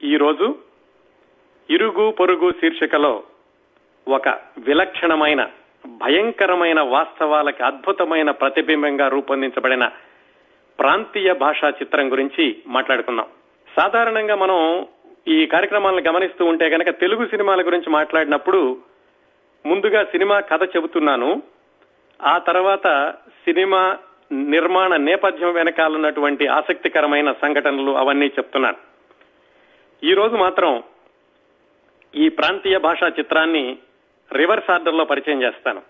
ఈరోజు ఇరుగు పొరుగు శీర్షికలో ఒక విలక్షణమైన భయంకరమైన వాస్తవాలకి అద్భుతమైన ప్రతిబింబంగా రూపొందించబడిన ప్రాంతీయ భాషా చిత్రం గురించి మాట్లాడుకుందాం. సాధారణంగా మనం ఈ కార్యక్రమాలను గమనిస్తూ ఉంటే కనుక తెలుగు సినిమాల గురించి మాట్లాడినప్పుడు ముందుగా సినిమా కథ చెబుతున్నాను, ఆ తర్వాత సినిమా నిర్మాణ నేపథ్యం వెనకాలన్నటువంటి ఆసక్తికరమైన సంఘటనలు అవన్నీ చెప్తున్నాను. ఈ రోజు మాత్రం ఈ ప్రాంతీయ భాషా చిత్రాన్ని రివర్స్ ఆర్డర్లో పరిచయం చేస్తాను.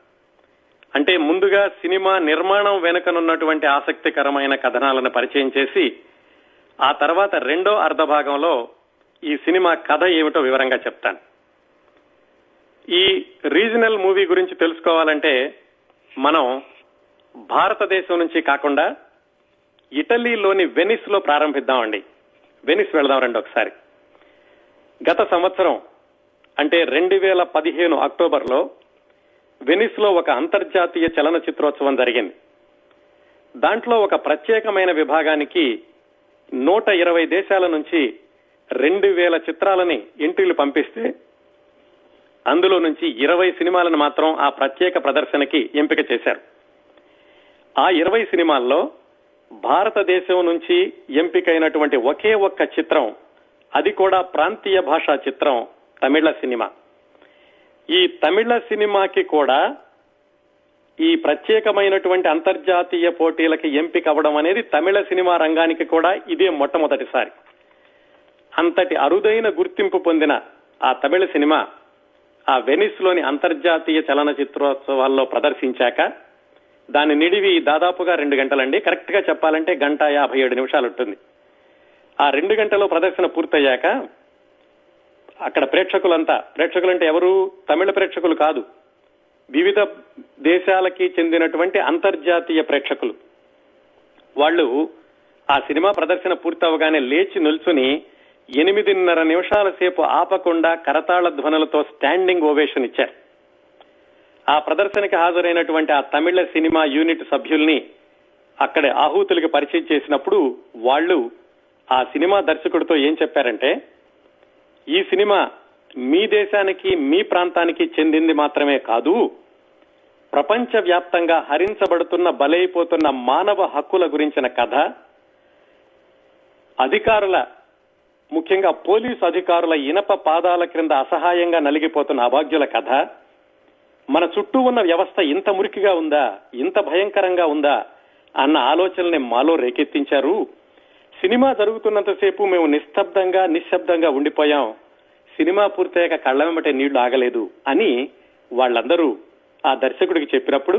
అంటే ముందుగా సినిమా నిర్మాణం వెనుకనున్నటువంటి ఆసక్తికరమైన కథనాలను పరిచయం చేసి ఆ తర్వాత రెండో అర్ధ భాగంలో ఈ సినిమా కథ ఏమిటో వివరంగా చెప్తాను. ఈ రీజనల్ మూవీ గురించి తెలుసుకోవాలంటే మనం భారతదేశం నుంచి కాకుండా ఇటలీలోని వెనిస్ లో ప్రారంభిద్దామండి. వెనిస్ వెళదాం రండి ఒకసారి. గత సంవత్సరం అంటే 2015 అక్టోబర్లో వెనిస్ లో ఒక అంతర్జాతీయ చలనచిత్రోత్సవం జరిగింది. దాంట్లో ఒక ప్రత్యేకమైన విభాగానికి 120 దేశాల నుంచి 2000 చిత్రాలని ఎంట్రీలు పంపిస్తే అందులో నుంచి 20 సినిమాలను మాత్రం ఆ ప్రత్యేక ప్రదర్శనకి ఎంపిక చేశారు. ఆ 20 సినిమాల్లో భారతదేశం నుంచి ఎంపికైనటువంటి ఒకే ఒక్క చిత్రం, అది కూడా ప్రాంతీయ భాషా చిత్రం, తమిళ సినిమా. ఈ తమిళ సినిమాకి కూడా ఈ ప్రత్యేకమైనటువంటి అంతర్జాతీయ పోటీలకి ఎంపిక అవ్వడం అనేది తమిళ సినిమా రంగానికి కూడా ఇదే మొట్టమొదటిసారి. అంతటి అరుదైన గుర్తింపు పొందిన ఆ తమిళ సినిమా ఆ వెనిస్ లోని అంతర్జాతీయ చలనచిత్రోత్సవాల్లో ప్రదర్శించాక దాని నిడివి దాదాపుగా 2 గంటలండి. కరెక్ట్ గా చెప్పాలంటే 1:57 ఉంటుంది. ఆ 2 గంటల ప్రదర్శన పూర్తయ్యాక అక్కడ ప్రేక్షకులంటే ఎవరు? తమిళ ప్రేక్షకులు కాదు, వివిధ దేశాలకి చెందినటువంటి అంతర్జాతీయ ప్రేక్షకులు. వాళ్ళు ఆ సినిమా ప్రదర్శన పూర్తవగానే లేచి నిల్చుని 8.5 నిమిషాల సేపు ఆపకుండా కరతాళ ధ్వనులతో స్టాండింగ్ ఓవేషన్ ఇచ్చారు. ఆ ప్రదర్శనకి హాజరైనటువంటి ఆ తమిళ సినిమా యూనిట్ సభ్యుల్ని అక్కడే ఆహూతులకి పరిచయం చేసినప్పుడు వాళ్ళు ఆ సినిమా దర్శకుడితో ఏం చెప్పారంటే, ఈ సినిమా మీ దేశానికి మీ ప్రాంతానికి చెందింది మాత్రమే కాదు, ప్రపంచ వ్యాప్తంగా హరించబడుతున్న బలైపోతున్న మానవ హక్కుల గురించిన కథ, అధికారుల ముఖ్యంగా పోలీసు అధికారుల ఇనప పాదాల క్రింద అసహాయంగా నలిగిపోతున్న అభాగ్యుల కథ, మన చుట్టూ ఉన్న వ్యవస్థ ఇంత మురికిగా ఉందా, ఇంత భయంకరంగా ఉందా అన్న ఆలోచనల్ని మాలో రేకెత్తించారు. సినిమా జరుగుతున్నంతసేపు మేము నిశ్శబ్దంగా ఉండిపోయాం, సినిమా పూర్తయ్యాక కళ్ళ వెంబటే నీళ్లు ఆగలేదు అని వాళ్ళందరూ ఆ దర్శకుడికి చెప్పినప్పుడు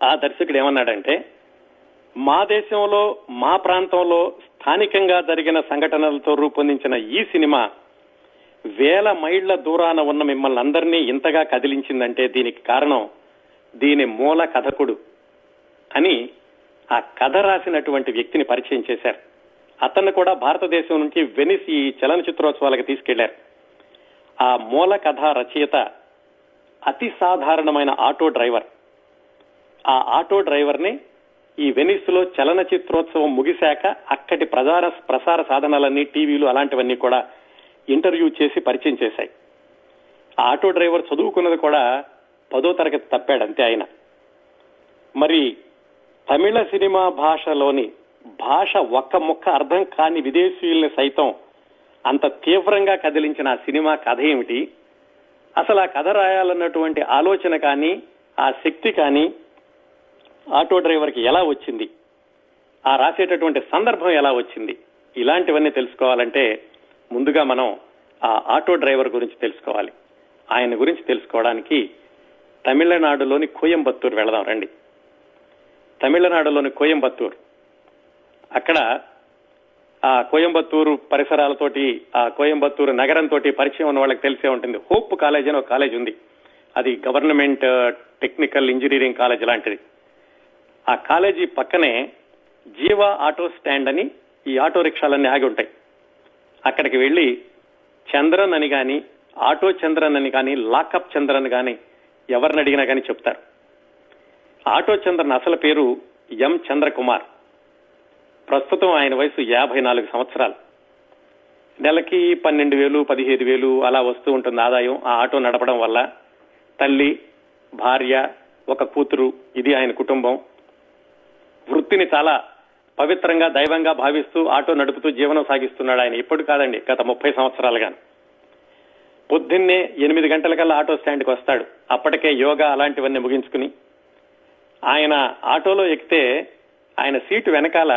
ఆ దర్శకుడు ఏమన్నాడంటే, మా దేశంలో మా ప్రాంతంలో స్థానికంగా జరిగిన సంఘటనలతో రూపొందించిన ఈ సినిమా వేల మైళ్ల దూరాన ఉన్న మిమ్మల్ని అందరినీ ఇంతగా కదిలించిందంటే దీనికి కారణం దీని మూల కథకుడు అని ఆ కథ రాసినటువంటి వ్యక్తిని పరిచయం చేశారు. అతన్ని కూడా భారతదేశం నుంచి వెనిస్ ఈ చలనచిత్రోత్సవాలకు తీసుకెళ్లారు. ఆ మూల కథ రచయిత అతి సాధారణమైన ఆటో డ్రైవర్. ఆ ఆటో డ్రైవర్ ని ఈ వెనిస్ లో చలనచిత్రోత్సవం ముగిశాక అక్కడి ప్రసార సాధనాలన్నీ, టీవీలు అలాంటివన్నీ కూడా ఇంటర్వ్యూ చేసి పరిచయం చేశాయి. ఆ ఆటో డ్రైవర్ చదువుకున్నది కూడా 10వ తరగతి తప్పాడు అంతే ఆయన. మరి తమిళ సినిమా భాషలోని ఒక్క ముక్క అర్థం కాని విదేశీయుల్ని సైతం అంత తీవ్రంగా కదిలించిన ఆ సినిమా కథ ఏమిటి, అసలు ఆ కథ రాయాలన్నటువంటి ఆలోచన కానీ ఆ శక్తి కానీ ఆటో డ్రైవర్కి ఎలా వచ్చింది, ఆ రాసేటటువంటి సందర్భం ఎలా వచ్చింది, ఇలాంటివన్నీ తెలుసుకోవాలంటే ముందుగా మనం ఆ ఆటో డ్రైవర్ గురించి తెలుసుకోవాలి. ఆయన గురించి తెలుసుకోవడానికి తమిళనాడులోని కోయంబత్తూరు వెళదాం రండి. తమిళనాడులోని కోయంబత్తూరు, అక్కడ ఆ కోయంబత్తూరు పరిసరాలతోటి, ఆ కోయంబత్తూరు నగరంతో పరిచయం ఉన్న వాళ్ళకి తెలిసే ఉంటుంది. హోప్ కాలేజ్ అని ఒక కాలేజ్ ఉంది. అది గవర్నమెంట్ టెక్నికల్ ఇంజనీరింగ్ కాలేజ్ లాంటిది. ఆ కాలేజీ పక్కనే జీవా ఆటో స్టాండ్ అని ఈ ఆటో రిక్షాలన్నీ ఆగి ఉంటాయి. అక్కడికి వెళ్లి చంద్రన్ అని గాని, ఆటో చంద్రన్ అని కానీ, లాకప్ చంద్రన్ గాని ఎవరిని అడిగినా కానీ చెప్తారు. ఆటో చంద్రన్ అసలు పేరు ఎం చంద్రకుమార్. ప్రస్తుతం ఆయన వయసు 54 సంవత్సరాలు. నెలకి 12,000, 15,000 అలా వస్తూ ఉంటుంది ఆదాయం ఆ ఆటో నడపడం వల్ల. తల్లి, భార్య, ఒక కూతురు, ఇది ఆయన కుటుంబం. వృత్తిని చాలా పవిత్రంగా, దైవంగా భావిస్తూ ఆటో నడుపుతూ జీవనం సాగిస్తున్నాడు ఆయన. ఇప్పుడు కాదండి, గత 30 సంవత్సరాలుగా. పొద్దున్నే 8 గంటలకల్లా ఆటో స్టాండ్కి వస్తాడు. అప్పటికే యోగా అలాంటివన్నీ ముగించుకుని ఆయన ఆటోలో ఎక్కితే ఆయన సీటు వెనకాల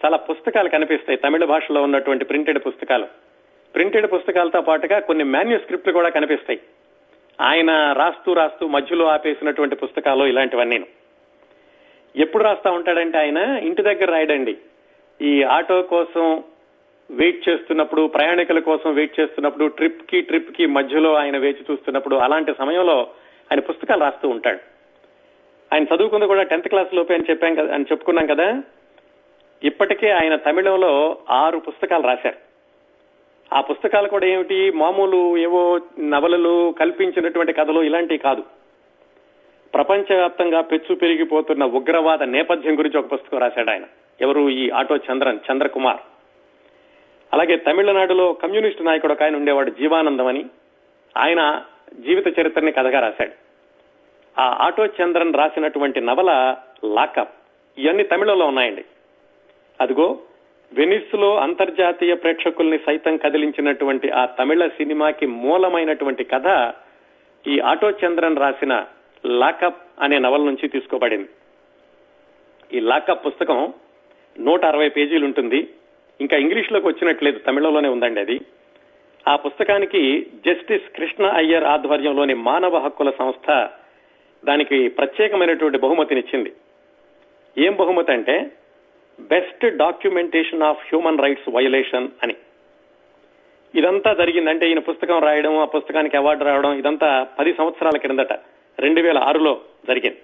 చాలా పుస్తకాలు కనిపిస్తాయి, తమిళ భాషలో ఉన్నటువంటి ప్రింటెడ్ పుస్తకాలు. ప్రింటెడ్ పుస్తకాలతో పాటుగా కొన్ని మాన్యుస్క్రిప్ట్లు కూడా కనిపిస్తాయి. ఆయన రాస్తూ రాస్తూ మధ్యలో ఆపేసినటువంటి పుస్తకాలు ఇలాంటివన్నీ. ఎప్పుడు రాస్తా ఉంటాడంటే ఆయన ఇంటి దగ్గర రాయడండి. ఈ ఆటో కోసం వెయిట్ చేస్తున్నప్పుడు, ప్రయాణికుల కోసం వెయిట్ చేస్తున్నప్పుడు, ట్రిప్ కి మధ్యలో ఆయన వేచి చూస్తున్నప్పుడు, అలాంటి సమయంలో ఆయన పుస్తకాలు రాస్తూ ఉంటాడు. ఆయన చదువుకుంది కూడా 10th క్లాస్ లోపే అని చెప్పుకున్నాం కదా. ఇప్పటికే ఆయన తమిళంలో 6 పుస్తకాలు రాశారు. ఆ పుస్తకాలు కూడా ఏమిటి, మామూలు ఏవో నవలలు, కల్పించినటువంటి కథలు ఇలాంటివి కాదు. ప్రపంచవ్యాప్తంగా పెచ్చు పెరిగిపోతున్న ఉగ్రవాద నేపథ్యం గురించి ఒక పుస్తకం రాశాడు ఆయన. ఎవరు, ఈ ఆటో చంద్రకుమార్. అలాగే తమిళనాడులో కమ్యూనిస్టు నాయకుడు ఒక ఆయన ఉండేవాడు, జీవానందం అని. ఆయన జీవిత చరిత్రని కథగా రాశాడు. ఆ ఆటో చంద్రన్ రాసినటువంటి నవల లాకప్. ఇవన్నీ తమిళంలో ఉన్నాయండి. అదిగో వెనిస్ లో అంతర్జాతీయ ప్రేక్షకుల్ని సైతం కదిలించినటువంటి ఆ తమిళ సినిమాకి మూలమైనటువంటి కథ ఈ ఆటో చంద్రన్ రాసిన లాకప్ అనే నవల నుంచి తీసుకోబడింది. ఈ లాకప్ పుస్తకం 160 పేజీలు ఉంటుంది. ఇంకా ఇంగ్లీష్ లోకి వచ్చినట్లేదు, తమిళంలోనే ఉందండి అది. ఆ పుస్తకానికి జస్టిస్ కృష్ణ అయ్యర్ ఆధ్వర్యంలోని మానవ హక్కుల సంస్థ దానికి ప్రత్యేకమైనటువంటి బహుమతినిచ్చింది. ఏం బహుమతి అంటే best documentation of human rights violation అని. ఇదంతా జరిగిందంటే ఈయన పుస్తకం రాయడం, ఆ పుస్తకానికి అవార్డు రావడం, ఇదంతా 10 సంవత్సరాల క్రిందట 2006లో జరిగింది.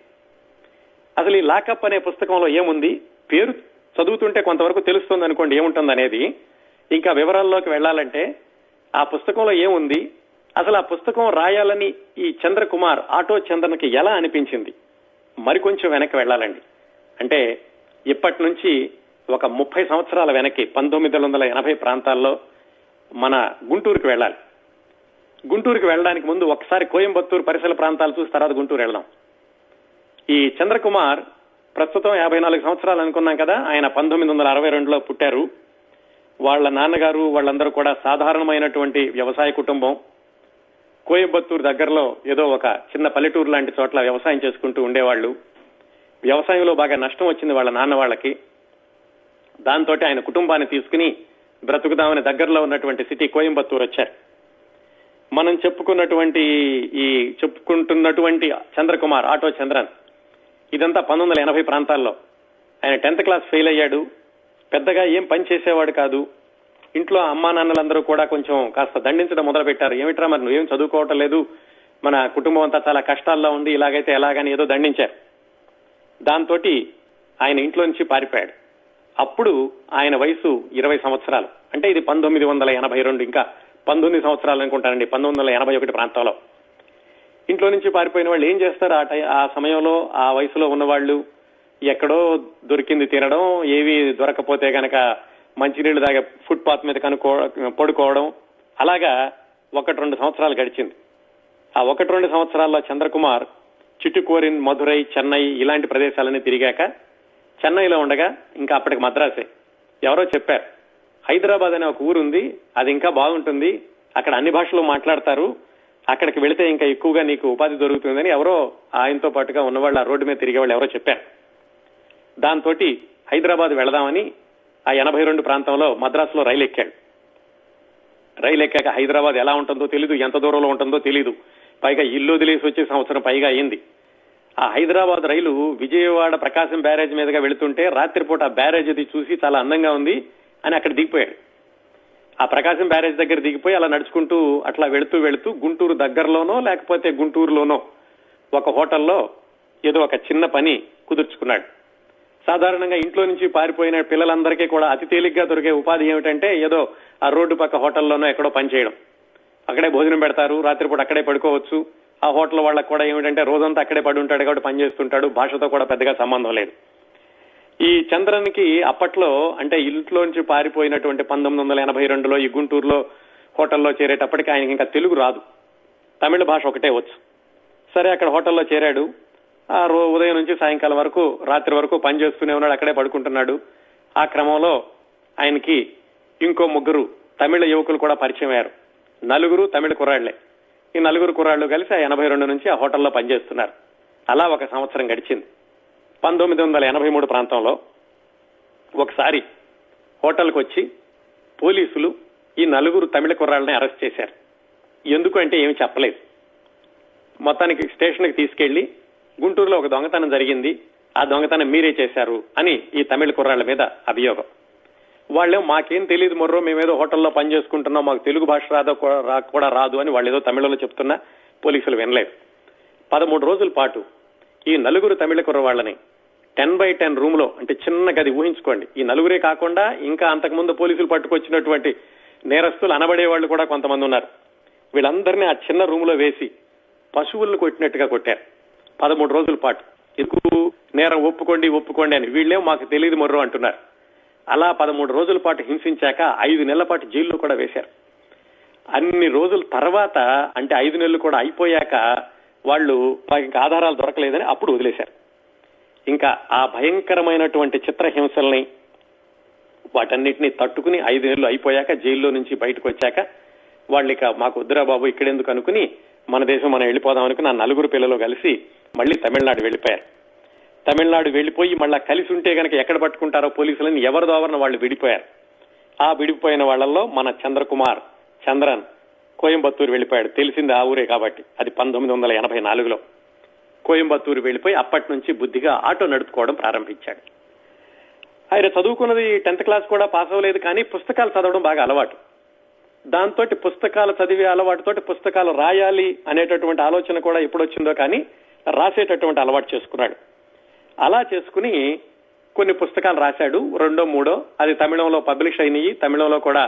అసలు ఈ లాకప్ అనే పుస్తకంలో ఏముంది, పేరు చదువుతుంటే కొంతవరకు తెలుస్తుంది అనుకోండి ఏముంటుంది అనేది. ఇంకా వివరాల్లోకి వెళ్లాలంటే ఆ పుస్తకంలో ఏముంది, అసలు ఆ పుస్తకం రాయాలని ఈ చంద్రకుమార్ ఆటో చంద్రన్కి ఎలా అనిపించింది, మరికొంచెం వెనక్కి వెళ్లాలండి. అంటే ఇప్పటి నుంచి ఒక 30 సంవత్సరాల వెనక్కి 1980 ప్రాంతాల్లో మన గుంటూరుకి వెళ్ళాలి. గుంటూరుకి వెళ్ళడానికి ముందు ఒకసారి కోయంబత్తూరు పరిసర ప్రాంతాలు చూసి తర్వాత గుంటూరు వెళ్దాం. ఈ చంద్రకుమార్ ప్రస్తుతం 54 సంవత్సరాలు అనుకున్నాం కదా. ఆయన 1962లో పుట్టారు. వాళ్ళ నాన్నగారు వాళ్ళందరూ కూడా సాధారణమైనటువంటి వ్యవసాయ కుటుంబం. కోయంబత్తూరు దగ్గరలో ఏదో ఒక చిన్న పల్లెటూరు లాంటి చోట్ల వ్యవసాయం చేసుకుంటూ ఉండేవాళ్లు. వ్యవసాయంలో బాగా నష్టం వచ్చింది వాళ్ళ నాన్న వాళ్ళకి. దాంతో ఆయన కుటుంబాన్ని తీసుకుని బ్రతుకుదామని దగ్గరలో ఉన్నటువంటి సిటీ కోయంబత్తూరు వచ్చారు. మనం చెప్పుకుంటున్నటువంటి చంద్రకుమార్ ఆటో చంద్రన్ ఇదంతా 1980 ప్రాంతాల్లో. ఆయన 10th క్లాస్ ఫెయిల్ అయ్యాడు. పెద్దగా ఏం పని చేసేవాడు కాదు. ఇంట్లో అమ్మా నాన్నలందరూ కూడా కొంచెం కాస్త దండించడం మొదలు పెట్టారు. ఏమిట్రా మరి నువ్వేం చదువుకోవటం లేదు, మన కుటుంబం అంతా చాలా కష్టాల్లో ఉంది, ఇలాగైతే ఎలాగని ఏదో దండించారు. దాంతో ఆయన ఇంట్లో నుంచి పారిపోయాడు. అప్పుడు ఆయన వయసు 20 సంవత్సరాలు. అంటే ఇది 1982, ఇంకా 19 సంవత్సరాలు అనుకుంటానండి, 1981 ప్రాంతంలో. ఇంట్లో నుంచి పారిపోయిన వాళ్ళు ఏం చేస్తారు ఆ సమయంలో? ఆ వయసులో ఉన్నవాళ్ళు ఎక్కడో దొరికింది తినడం, ఏవి దొరకపోతే గనక మంచినీళ్లు తాగే ఫుట్పాత్ మీద పడుకోవడం, అలాగా 1-2 సంవత్సరాలు గడిచింది. ఆ 1-2 సంవత్సరాల్లో చంద్రకుమార్ చిట్టుకోరిన్, మధురై, చెన్నై ఇలాంటి ప్రదేశాలన్నీ తిరిగాక చెన్నైలో ఉండగా, ఇంకా అప్పటికి మద్రాసే, ఎవరో చెప్పారు హైదరాబాద్ అనే ఒక ఊరుంది, అది ఇంకా బాగుంటుంది, అక్కడ అన్ని భాషలు మాట్లాడతారు, అక్కడికి వెళితే ఇంకా ఎక్కువగా నీకు ఉపాధి దొరుకుతుందని ఎవరో ఆయనతో పాటుగా ఉన్నవాళ్ళు, ఆ రోడ్డు మీద తిరిగేవాళ్ళు ఎవరో చెప్పారు. దాంతో హైదరాబాద్ వెళదామని ఆ 82 ప్రాంతంలో మద్రాసులో రైలు ఎక్కాడు. రైలు ఎక్కాక హైదరాబాద్ ఎలా ఉంటుందో తెలీదు, ఎంత దూరంలో ఉంటుందో తెలీదు. పైగా ఇల్లు వదిలేసి వచ్చే సంవత్సరం పైగా అయింది. ఆ హైదరాబాద్ రైలు విజయవాడ ప్రకాశం బ్యారేజ్ మీదుగా వెళుతుంటే రాత్రిపూట ఆ బ్యారేజ్ అది చూసి చాలా అందంగా ఉంది అని అక్కడ దిగిపోయాడు. ఆ ప్రకాశం బ్యారేజ్ దగ్గర దిగిపోయి అలా నడుచుకుంటూ అట్లా వెళుతూ గుంటూరు దగ్గరలోనో లేకపోతే గుంటూరులోనో ఒక హోటల్లో ఏదో ఒక చిన్న పని కుదుర్చుకున్నాడు. సాధారణంగా ఇంట్లో నుంచి పారిపోయిన పిల్లలందరికీ కూడా అతి తేలిగ్గా దొరికే ఉపాధి ఏమిటంటే ఏదో ఆ రోడ్డు పక్క హోటల్లోనో ఎక్కడో పని చేయడం. అక్కడే భోజనం పెడతారు, రాత్రిపూట అక్కడే పడుకోవచ్చు. ఆ హోటల్ వాళ్ళకు కూడా ఏమిటంటే రోజంతా అక్కడే పడి ఉంటాడు కాబట్టి పని చేస్తుంటాడు, భాషతో కూడా పెద్దగా సంబంధం లేదు. ఈ చంద్రన్కి అప్పట్లో అంటే ఇంట్లోంచి పారిపోయినటువంటి 1982లో ఈ గుంటూరులో హోటల్లో చేరేటప్పటికి ఆయనకి ఇంకా తెలుగు రాదు, తమిళ భాష ఒకటే వచ్చు. సరే అక్కడ హోటల్లో చేరాడు. ఆ ఉదయం నుంచి సాయంకాలం వరకు రాత్రి వరకు పని చేస్తూనే ఉన్నాడు, అక్కడే పడుకుంటున్నాడు. ఆ క్రమంలో ఆయనకి ఇంకో 3 తమిళ యువకులు కూడా పరిచయం అయ్యారు. 4 తమిళ కుర్రాళ్లే. ఈ 4 కుర్రాళ్లు కలిసి 82 నుంచి ఆ హోటల్లో పనిచేస్తున్నారు. అలా 1 సంవత్సరం గడిచింది. 1983 ప్రాంతంలో ఒకసారి హోటల్కి వచ్చి పోలీసులు ఈ 4 తమిళ కుర్రాళ్ళని అరెస్ట్ చేశారు. ఎందుకు అంటే ఏమి చెప్పలేదు. మొత్తానికి స్టేషన్కి తీసుకెళ్లి గుంటూరులో ఒక దొంగతనం జరిగింది, ఆ దొంగతనం మీరే చేశారు అని ఈ తమిళ కుర్రాళ్ల మీద అభియోగం. వాళ్ళే మాకేం తెలియదు మొర్రో, మేమేదో హోటల్లో పని చేసుకుంటున్నాం, మాకు తెలుగు భాష కూడా రాదు అని వాళ్ళు ఏదో తమిళంలో చెప్తున్నా పోలీసులు వినలేదు. 13 రోజుల పాటు ఈ 4 తమిళ కుర్రవాళ్ళని 10x10 రూమ్ లో, అంటే చిన్న గది ఊహించుకోండి, ఈ 4 కాకుండా ఇంకా అంతకుముందు పోలీసులు పట్టుకొచ్చినటువంటి నేరస్తులు అనబడే వాళ్ళు కూడా కొంతమంది ఉన్నారు. వీళ్ళందరినీ ఆ చిన్న రూమ్ లో వేసి పశువులను కొట్టినట్టుగా కొట్టారు 13 రోజుల పాటు. ఎందుకు నేరం ఒప్పుకోండి అని. వీళ్ళేమో మాకు తెలియదు మొర్రో అంటున్నారు. అలా 13 రోజుల పాటు హింసించాక 5 నెలల పాటు జైల్లో కూడా వేశారు. అన్ని రోజుల తర్వాత అంటే 5 నెలలు కూడా అయిపోయాక వాళ్ళు మాకు ఇంకా ఆధారాలు దొరకలేదని అప్పుడు వదిలేశారు. ఇంకా ఆ భయంకరమైనటువంటి చిత్రహింసల్ని వాటన్నిటినీ తట్టుకుని 5 నెలలు అయిపోయాక జైల్లో నుంచి బయటకు వచ్చాక వాళ్ళు ఇక మాకు వద్దురా బాబు ఇక్కడెందుకు అనుకుని మన దేశం మనం వెళ్ళిపోదాం అనుకుని ఆ 4 పిల్లలు కలిసి మళ్ళీ తమిళనాడు వెళ్ళిపోయారు. తమిళనాడు వెళ్ళిపోయి మళ్ళా కలిసి ఉంటే కనుక ఎక్కడ పట్టుకుంటారో పోలీసులని ఎవరిదోవరన వాళ్ళు విడిపోయారు. ఆ విడిపోయిన వాళ్లలో మన చంద్రన్ కోయంబత్తూరు వెళ్ళిపోయాడు. తెలిసింది ఆ ఊరే కాబట్టి. అది 1984లో కోయంబత్తూరు వెళ్ళిపోయి అప్పటి నుంచి బుద్ధిగా ఆటో నడుపుకోవడం ప్రారంభించాడు. ఆయన చదువుకున్నది 10th క్లాస్ కూడా పాస్ అవ్వలేదు, కానీ పుస్తకాలు చదవడం బాగా అలవాటు. దాంతో పుస్తకాలు చదివే అలవాటుతోటి పుస్తకాలు రాయాలి అనేటటువంటి ఆలోచన కూడా ఎప్పుడు వచ్చిందో కానీ రాసేటటువంటి అలవాటు చేసుకున్నాడు. అలా చేసుకుని కొన్ని పుస్తకాలు రాశాడు, 2, 3 అది తమిళంలో పబ్లిష్ అయినాయి. తమిళంలో కూడా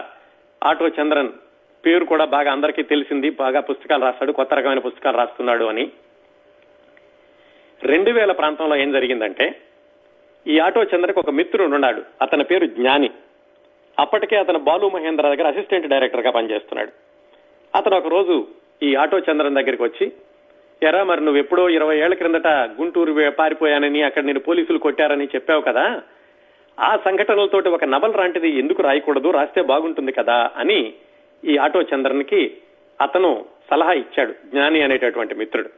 ఆటో చంద్రన్ పేరు కూడా బాగా అందరికీ తెలిసింది, బాగా పుస్తకాలు రాశాడు, కొత్త రకమైన పుస్తకాలు రాస్తున్నాడు అని. 2000 ప్రాంతంలో ఏం జరిగిందంటే ఈ ఆటో చంద్రకి ఒక మిత్రుడు ఉన్నాడు, అతని పేరు జ్ఞాని. అప్పటికే అతను బాలు మహేంద్ర దగ్గర అసిస్టెంట్ డైరెక్టర్ గా పనిచేస్తున్నాడు. అతను ఒక రోజు ఈ ఆటో చంద్రన్ దగ్గరికి వచ్చి, ఎరా మరి నువ్వు ఎప్పుడో 20 ఏళ్ల క్రిందట గుంటూరు పారిపోయానని అక్కడ నేను పోలీసులు కొట్టారని చెప్పావు కదా, ఆ సంఘటనలతోటి ఒక నవల లాంటిది ఎందుకు రాయకూడదు, రాస్తే బాగుంటుంది కదా అని ఈ ఆటో చంద్రన్కి అతను సలహా ఇచ్చాడు, జ్ఞాని అనేటటువంటి మిత్రుడు.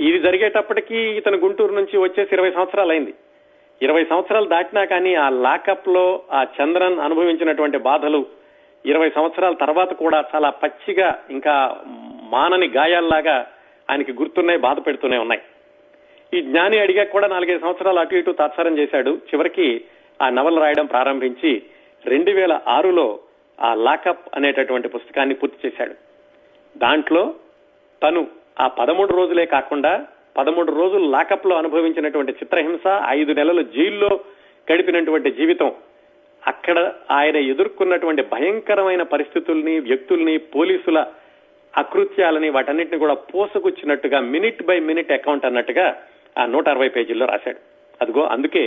ఇది జరిగేటప్పటికీ ఇతను గుంటూరు నుంచి వచ్చేసి 20 సంవత్సరాలు అయింది. 20 సంవత్సరాలు దాటినా కానీ ఆ లాకప్ లో ఆ చంద్రన్ అనుభవించినటువంటి బాధలు 20 సంవత్సరాల తర్వాత కూడా చాలా పచ్చిగా ఇంకా మానని గాయాల్లాగా ఆయనకి గుర్తున్నాయి, బాధ పెడుతూనే ఉన్నాయి. ఈ జ్ఞాని అడిగా కూడా 4-5 సంవత్సరాలు అటు ఇటు తాత్సారం చేశాడు. చివరికి ఆ నవల రాయడం ప్రారంభించి 2006లో ఆ లాకప్ అనేటటువంటి పుస్తకాన్ని పూర్తి చేశాడు. దాంట్లో తను ఆ 13 రోజులే కాకుండా 13 రోజులు లాకప్ లో అనుభవించినటువంటి చిత్రహింస, 5 నెలలు జైల్లో గడిపినటువంటి జీవితం, అక్కడ ఆయన ఎదుర్కొన్నటువంటి భయంకరమైన పరిస్థితుల్ని, వ్యక్తుల్ని, పోలీసుల అకృత్యాలని వాటన్నిటిని కూడా పోసగుచ్చినట్టుగా మినిట్ బై మినిట్ అకౌంట్ అన్నట్టుగా ఆ 160 పేజీల్లో రాశాడు. అదిగో అందుకే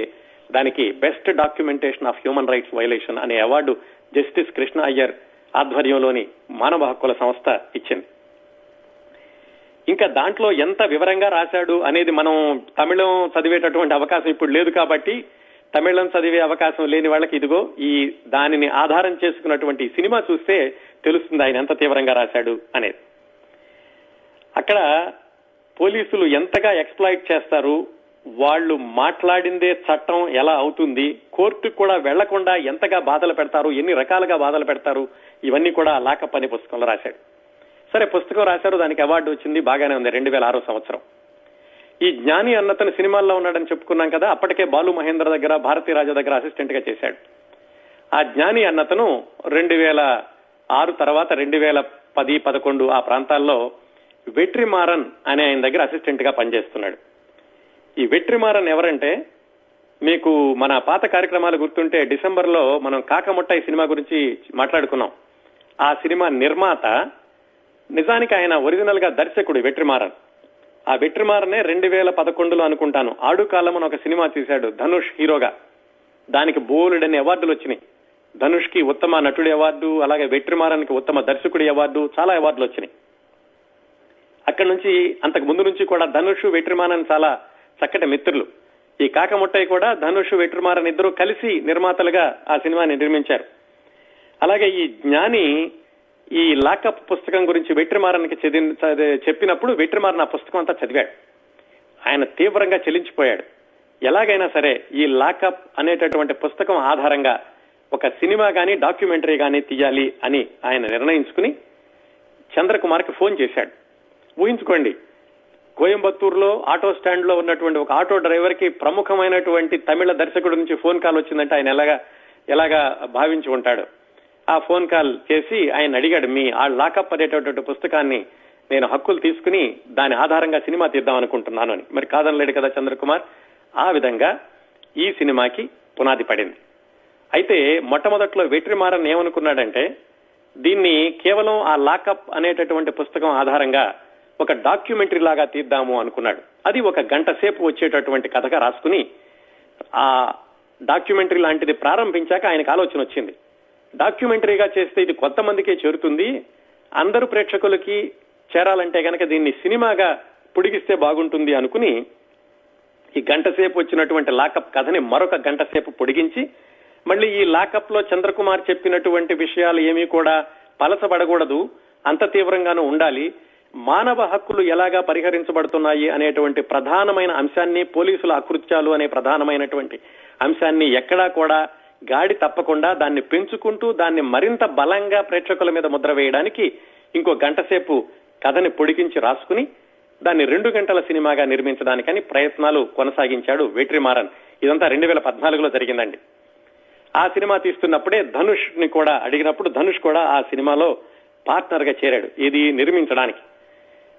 దానికి best documentation of human rights violation అనే అవార్డు జస్టిస్ కృష్ణ అయ్యర్ ఆధ్వర్యంలోని మానవ హక్కుల సంస్థ ఇచ్చింది. ఇంకా దాంట్లో ఎంత వివరంగా రాశాడు అనేది మనం తమిళం చదివేటటువంటి అవకాశం ఇప్పుడు లేదు కాబట్టి తమిళం చదివే అవకాశం లేని వాళ్ళకి ఇదిగో ఈ దానిని ఆధారం చేసుకున్నటువంటి సినిమా చూస్తే తెలుస్తుంది ఆయన ఎంత తీవ్రంగా రాశాడు అనేది. అక్కడ పోలీసులు ఎంతగా ఎక్స్ప్లాయిట్ చేస్తారు, వాళ్ళు మాట్లాడిందే చట్టం ఎలా అవుతుంది, కోర్టుకు కూడా వెళ్లకుండా ఎంతగా బాధలు పెడతారు, ఎన్ని రకాలుగా బాధలు పెడతారు, ఇవన్నీ కూడా లాకప్ అనే పుస్తకంలో రాశాడు. సరే పుస్తకం రాశారు, దానికి అవార్డు వచ్చింది, బాగానే ఉంది. 2006 సంవత్సరం. ఈ జ్ఞాని అన్నతను సినిమాల్లో ఉన్నాడని చెప్పుకున్నాం కదా, అప్పటికే బాలు మహేంద్ర దగ్గర, భారతీ రాజా దగ్గర అసిస్టెంట్ గా చేశాడు. ఆ జ్ఞాని అన్నతను 2006 తర్వాత 2010-11 ఆ ప్రాంతాల్లో వెట్రిమారన్ అనే ఆయన దగ్గర అసిస్టెంట్ గా పనిచేస్తున్నాడు. ఈ వెట్రిమారన్ ఎవరంటే, మీకు మన పాత కార్యక్రమాలు గుర్తుంటే డిసెంబర్ లో మనం కాకముట్టాయి సినిమా గురించి మాట్లాడుకున్నాం. ఆ సినిమా నిర్మాత, నిజానికి ఆయన ఒరిజినల్ గా దర్శకుడు వెట్రిమారన్. ఆ వెట్రిమారనే 2011లో అనుకుంటాను ఆడు కాలం ఒక సినిమా తీశాడు ధనుష్ హీరోగా. దానికి బోలెడని అవార్డులు వచ్చినాయి. ధనుష్ కి ఉత్తమ నటుడి అవార్డు, అలాగే వెట్రిమారన్కి ఉత్తమ దర్శకుడి అవార్డు, చాలా అవార్డులు వచ్చినాయి. అక్కడి నుంచి అంతకు ముందు నుంచి కూడా ధనుష్ వెట్రిమారన్ చాలా చక్కటి మిత్రులు. ఈ కాకముట్టయ్య కూడా ధనుష్ వెట్రిమారన్ ఇద్దరు కలిసి నిర్మాతలుగా ఆ సినిమాని నిర్మించారు. అలాగే ఈ జ్ఞాని ఈ లాకప్ పుస్తకం గురించి వెట్రిమారన్కి చెప్పినప్పుడు వెట్రిమారన్ ఆ పుస్తకం అంతా చదివాడు. ఆయన తీవ్రంగా చెలించిపోయాడు. ఎలాగైనా సరే ఈ లాకప్ అనేటటువంటి పుస్తకం ఆధారంగా ఒక సినిమా గానీ డాక్యుమెంటరీ గానీ తీయాలి అని ఆయన నిర్ణయించుకుని చంద్రకుమార్కి ఫోన్ చేశాడు. ఊహించుకోండి, కోయంబత్తూరులో ఆటో స్టాండ్ లో ఉన్నటువంటి ఒక ఆటో డ్రైవర్ కి ప్రముఖమైనటువంటి తమిళ దర్శకుడి నుంచి ఫోన్ కాల్ వచ్చిందంటే ఆయన ఎలాగా భావించి ఉంటాడు. ఆ ఫోన్ కాల్ చేసి ఆయన అడిగాడు, మీ ఆ లాకప్ అనేటటువంటి పుస్తకాన్ని నేను హక్కులు తీసుకుని దాని ఆధారంగా సినిమా తీద్దాం అనుకుంటున్నాను అని. మరి కాదనలేడు కదా చంద్రకుమార్. ఆ విధంగా ఈ సినిమాకి పునాది పడింది. అయితే మొట్టమొదట్లో వెట్రిమారన్ ఏమనుకున్నాడంటే దీన్ని కేవలం ఆ లాకప్ అనేటటువంటి పుస్తకం ఆధారంగా ఒక డాక్యుమెంటరీ లాగా తీద్దాము అనుకున్నాడు. అది ఒక గంట సేపు వచ్చేటటువంటి కథగా రాసుకుని ఆ డాక్యుమెంటరీ లాంటిది ప్రారంభించాక ఆయనకు ఆలోచన వచ్చింది, డాక్యుమెంటరీగా చేస్తే ఇది కొంతమందికే చేరుతుంది, అందరు ప్రేక్షకులకి చేరాలంటే కనుక దీన్ని సినిమాగా పొడిగిస్తే బాగుంటుంది అనుకుని ఈ గంట సేపు వచ్చినటువంటి లాకప్ కథని మరొక గంట సేపు పొడిగించి మళ్ళీ ఈ లాకప్ లో చంద్రకుమార్ చెప్పినటువంటి విషయాలు ఏమీ కూడా పలచబడకూడదు, అంత తీవ్రంగానూ ఉండాలి, మానవ హక్కులు ఎలాగా పరిహరించబడుతున్నాయి అనేటువంటి ప్రధానమైన అంశాన్ని, పోలీసుల అకృత్యాలు అనే ప్రధానమైనటువంటి అంశాన్ని ఎక్కడా కూడా గాడి తప్పకుండా దాన్ని పెంచుకుంటూ దాన్ని మరింత బలంగా ప్రేక్షకుల మీద ముద్ర వేయడానికి ఇంకో గంట సేపు కథని పొడిగించి రాసుకుని దాన్ని 2 గంటల సినిమాగా నిర్మించడానికని ప్రయత్నాలు కొనసాగించాడు వెట్రిమారన్. ఇదంతా 2014లో జరిగిందండి. ఆ సినిమా తీస్తున్నప్పుడే ధనుష్ ని కూడా అడిగినప్పుడు ధనుష్ కూడా ఆ సినిమాలో పార్ట్నర్ గా చేరాడు ఇది నిర్మించడానికి.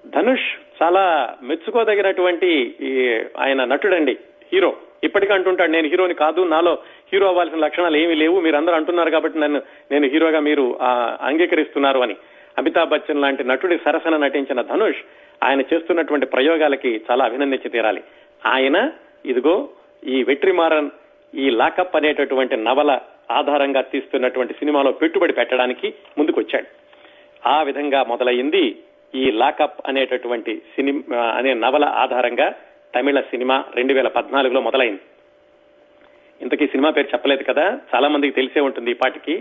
ధనుష్ చాలా మెచ్చుకోదగినటువంటి ఆయన నటుడండి, హీరో. ఇప్పటికీ అంటుంటాడు, నేను హీరోని కాదు, నాలో హీరో అవ్వాల్సిన లక్షణాలు ఏమీ లేవు, మీరు అందరూ అంటున్నారు కాబట్టి నేను హీరోగా మీరు అంగీకరిస్తున్నారు అని. అమితాబ్ బచ్చన్ లాంటి నటుడి సరసన నటించిన ధనుష్ ఆయన చేస్తున్నటువంటి ప్రయోగాలకి చాలా అభినందించి తీరాలి. ఆయన ఇదిగో ఈ వెట్రిమారన్ ఈ లాకప్ అనేటటువంటి నవల ఆధారంగా తీస్తున్నటువంటి సినిమాలో పెట్టుబడి పెట్టడానికి ముందుకొచ్చాడు. ఆ విధంగా మొదలైంది ఈ లాకప్ అనేటటువంటి సినిమా అనే నవల ఆధారంగా తమిళ సినిమా 2014లో మొదలైంది. ఇంతకీ సినిమా పేరు చెప్పలేదు కదా, చాలా మందికి తెలిసే ఉంటుంది ఈ పాటికి.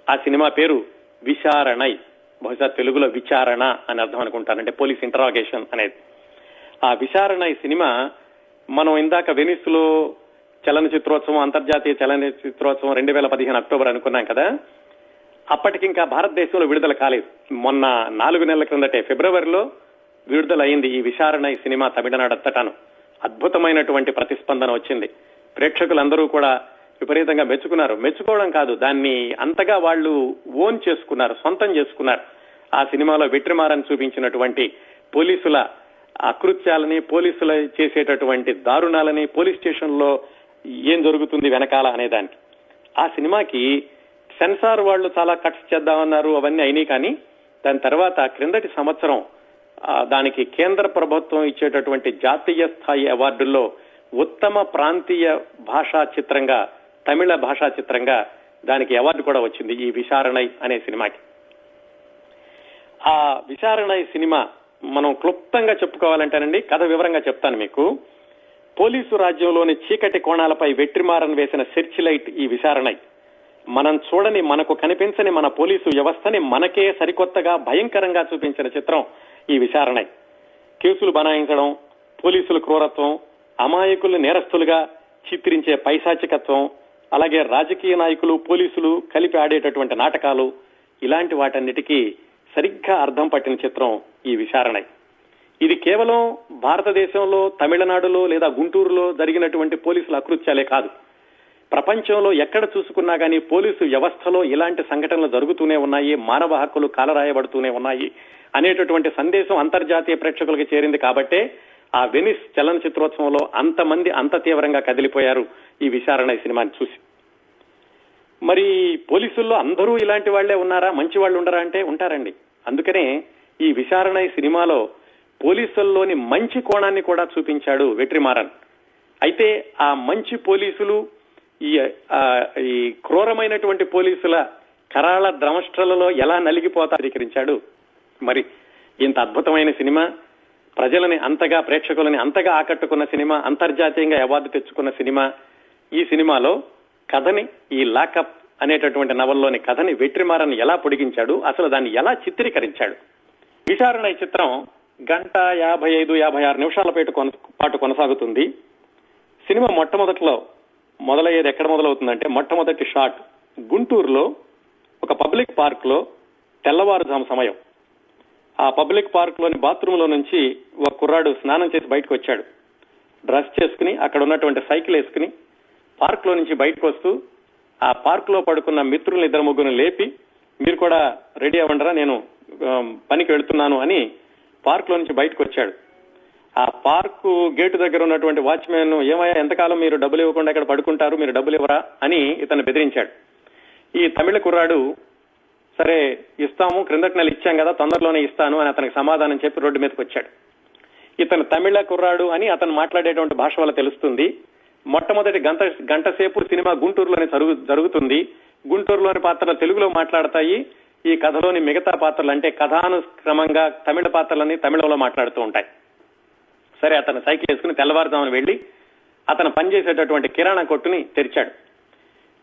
ఆ సినిమా పేరు విచారణై, బహుశా తెలుగులో విచారణ అని అర్థం అనుకుంటాను, అంటే పోలీస్ ఇంటరాగేషన్ అనేది. ఆ విచారణై సినిమా మనం ఇందాక వెనిస్ లో చలనచిత్రోత్సవం, అంతర్జాతీయ చలనచిత్రోత్సవం 2015 అక్టోబర్ అనుకున్నాం కదా, అప్పటికి ఇంకా భారతదేశంలో విడుదల కాలేదు. మొన్న 4 నెలల క్రిందటే ఫిబ్రవరిలో విడుదల అయింది ఈ విచారణ ఈ సినిమా తమిళనాడు అంతటాను. అద్భుతమైనటువంటి ప్రతిస్పందన వచ్చింది. ప్రేక్షకులందరూ కూడా విపరీతంగా మెచ్చుకున్నారు. మెచ్చుకోవడం కాదు, దాన్ని అంతగా వాళ్ళు ఓన్ చేసుకున్నారు, సొంతం చేసుకున్నారు. ఆ సినిమాలో వెట్రిమారన్ చూపించినటువంటి పోలీసుల అకృత్యాలని, పోలీసులు చేసేటటువంటి దారుణాలని, పోలీస్ స్టేషన్ లో ఏం జరుగుతుంది వెనకాల అనేదానికి. ఆ సినిమాకి సెన్సార్ వాళ్ళు చాలా కట్స్ చేద్దామన్నారు, అవన్నీ అయినాయి. కానీ దాని తర్వాత క్రిందటి సంవత్సరం దానికి కేంద్ర ప్రభుత్వం ఇచ్చేటటువంటి జాతీయ స్థాయి అవార్డుల్లో ఉత్తమ ప్రాంతీయ భాషా చిత్రంగా, తమిళ భాషా చిత్రంగా దానికి అవార్డు కూడా వచ్చింది ఈ విచారణై అనే సినిమాకి. ఆ విచారణై సినిమా మనం క్లుప్తంగా చెప్పుకోవాలంటేనండి, కథ వివరంగా చెప్తాను మీకు. పోలీసు రాజ్యంలోని చీకటి కోణాలపై వెట్రిమారన్ వేసిన సెర్చ్ లైట్ ఈ విచారణై. మనం చూడని, మనకు కనిపించని మన పోలీసు వ్యవస్థని మనకే సరికొత్తగా భయంకరంగా చూపించిన చిత్రం ఈ విచారణై. కేసులు బనాయించడం, పోలీసుల క్రూరత్వం, అమాయకులు నేరస్తులుగా చిత్రించే పైశాచికత్వం, అలాగే రాజకీయ నాయకులు పోలీసులు కలిపి ఆడేటటువంటి నాటకాలు, ఇలాంటి వాటన్నిటికీ సరిగ్గా అర్థం పట్టిన చిత్రం ఈ విచారణై. ఇది కేవలం భారతదేశంలో తమిళనాడులో లేదా గుంటూరులో జరిగినటువంటి పోలీసుల అకృత్యాలే కాదు, ప్రపంచంలో ఎక్కడ చూసుకున్నా కానీ పోలీసు వ్యవస్థలో ఇలాంటి సంఘటనలు జరుగుతూనే ఉన్నాయి, మానవ హక్కులు కాలరాయబడుతూనే ఉన్నాయి అనేటటువంటి సందేశం అంతర్జాతీయ ప్రేక్షకులకు చేరింది. కాబట్టే ఆ వెనిస్ చలనచిత్రోత్సవంలో అంతమంది అంత తీవ్రంగా కదిలిపోయారు ఈ విచారణ సినిమాని చూసి. మరి పోలీసుల్లో అందరూ ఇలాంటి వాళ్లే ఉన్నారా, మంచి వాళ్ళు ఉండరా అంటే ఉంటారండి. అందుకనే ఈ విచారణ సినిమాలో పోలీసుల్లోని మంచి కోణాన్ని కూడా చూపించాడు వెట్రిమారన్. అయితే ఆ మంచి పోలీసులు ఈ క్రూరమైనటువంటి పోలీసుల కరాళ ద్రమష్ట్రలలో ఎలా నలిగిపోతారు. మరి ఇంత అద్భుతమైన సినిమా, ప్రజలని అంతగా, ప్రేక్షకులని అంతగా ఆకట్టుకున్న సినిమా, అంతర్జాతీయంగా అవార్డు తెచ్చుకున్న సినిమా. ఈ సినిమాలో కథని, ఈ లాకప్ అనేటటువంటి నవల్లోని కథని వెట్రిమారన్ ఎలా పొడిగించాడు, అసలు దాన్ని ఎలా చిత్రీకరించాడు. విచారణ ఈ చిత్రం 1:55-56 నిమిషాల పాటు కొనసాగుతుంది. సినిమా మొదలయ్యేది ఎక్కడ మొదలవుతుందంటే, మొట్టమొదటి షాట్ గుంటూరులో ఒక పబ్లిక్ పార్క్ లో తెల్లవారుజాము సమయం. ఆ పబ్లిక్ పార్క్ లోని బాత్రూమ్ లో నుంచి ఒక కుర్రాడు స్నానం చేసి బయటకు వచ్చాడు. డ్రెస్ చేసుకుని అక్కడ ఉన్నటువంటి సైకిల్ వేసుకుని పార్క్ లో నుంచి బయటకు వస్తూ ఆ పార్క్ లో పడుకున్న మిత్రుల్ని 2-3 లేపి, మీరు కూడా రెడీ అవ్వండిరా, నేను పనికి వెళ్తున్నాను అని పార్క్ లో నుంచి బయటకు వచ్చాడు. ఆ పార్కు గేటు దగ్గర ఉన్నటువంటి వాచ్మెన్, ఏమయ్యా ఎంతకాలం మీరు డబ్బులు ఇవ్వకుండా ఇక్కడ పడుకుంటారు, మీరు డబ్బులు ఇవ్వరా అని ఇతను బెదిరించాడు. ఈ తమిళ కుర్రాడు, సరే ఇస్తాము, క్రిందటి నెల ఇచ్చాం కదా, తొందరలోనే ఇస్తాను అని అతనికి సమాధానం చెప్పి రోడ్డు మీదకి వచ్చాడు. ఇతను తమిళ కుర్రాడు అని అతను మాట్లాడేటువంటి భాష వల్ల తెలుస్తుంది. మొట్టమొదటి గంట సేపు సినిమా గుంటూరులోనే జరుగుతుంది. గుంటూరులోని పాత్రలు తెలుగులో మాట్లాడతాయి. ఈ కథలోని మిగతా పాత్రలు అంటే కథానుక్రమంగా తమిళ పాత్రలని తమిళంలో మాట్లాడుతూ ఉంటాయి. సరే, అతను సైకిల్ వేసుకుని తెల్లవారుజామున వెళ్లి అతను పనిచేసేటటువంటి కిరాణా కొట్టుని తెరిచాడు.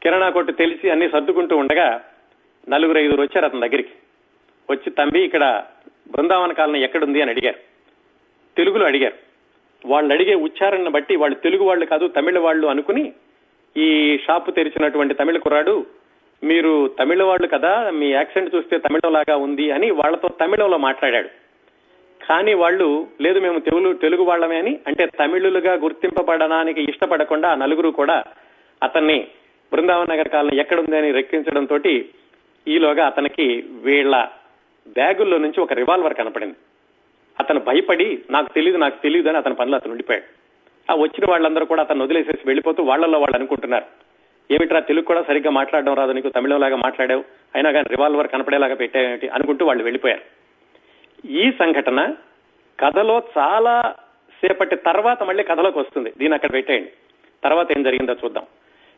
కిరాణా కొట్టు తెలిసి అన్ని సర్దుకుంటూ ఉండగా 4-5 వచ్చారు అతని దగ్గరికి. వచ్చి, తంబి ఇక్కడ బృందావన కాలనీ ఎక్కడుంది అని అడిగారు. తెలుగులో అడిగారు. వాళ్ళు అడిగే ఉచ్చారణను బట్టి వాళ్ళు తెలుగు వాళ్ళు కాదు, తమిళ వాళ్ళు అనుకుని ఈ షాపు తెరిచినటువంటి తమిళ కుర్రాడు, మీరు తమిళ వాళ్ళు కదా, మీ యాక్సెంట్ చూస్తే తమిళంలాగా ఉంది అని వాళ్లతో తమిళంలో మాట్లాడాడు. కానీ వాళ్ళు, లేదు మేము తెలుగు వాళ్ళమే అని, అంటే తమిళులుగా గుర్తింపబడడానికి ఇష్టపడకుండా ఆ 4 కూడా అతన్ని బృందావన్ నగర్ కాలనీ ఎక్కడుంది అని రెక్కించడంతో ఈలోగా అతనికి వీళ్ల బ్యాగుల్లో నుంచి ఒక రివాల్వర్ కనపడింది. అతను భయపడి నాకు తెలియదు అని అతని పనిలో అతను ఉండిపోయాడు. ఆ వచ్చిన వాళ్ళందరూ కూడా అతను వదిలేసేసి వెళ్లిపోతూ వాళ్ళల్లో వాళ్ళు అనుకుంటున్నారు, ఏమిట్రా తెలుగు కూడా సరిగ్గా మాట్లాడడం రాదు నీకు, తమిళంలాగా మాట్లాడావు, అయినా కానీ రివాల్వర్ కనపడేలాగా పెట్టావేంటి అనుకుంటూ వాళ్ళు వెళ్లిపోయారు. ఈ సంఘటన కథలో చాలా సేపటి తర్వాత మళ్ళీ కథలోకి వస్తుంది. దీన్ని అక్కడ పెట్టేయండి, తర్వాత ఏం జరిగిందో చూద్దాం.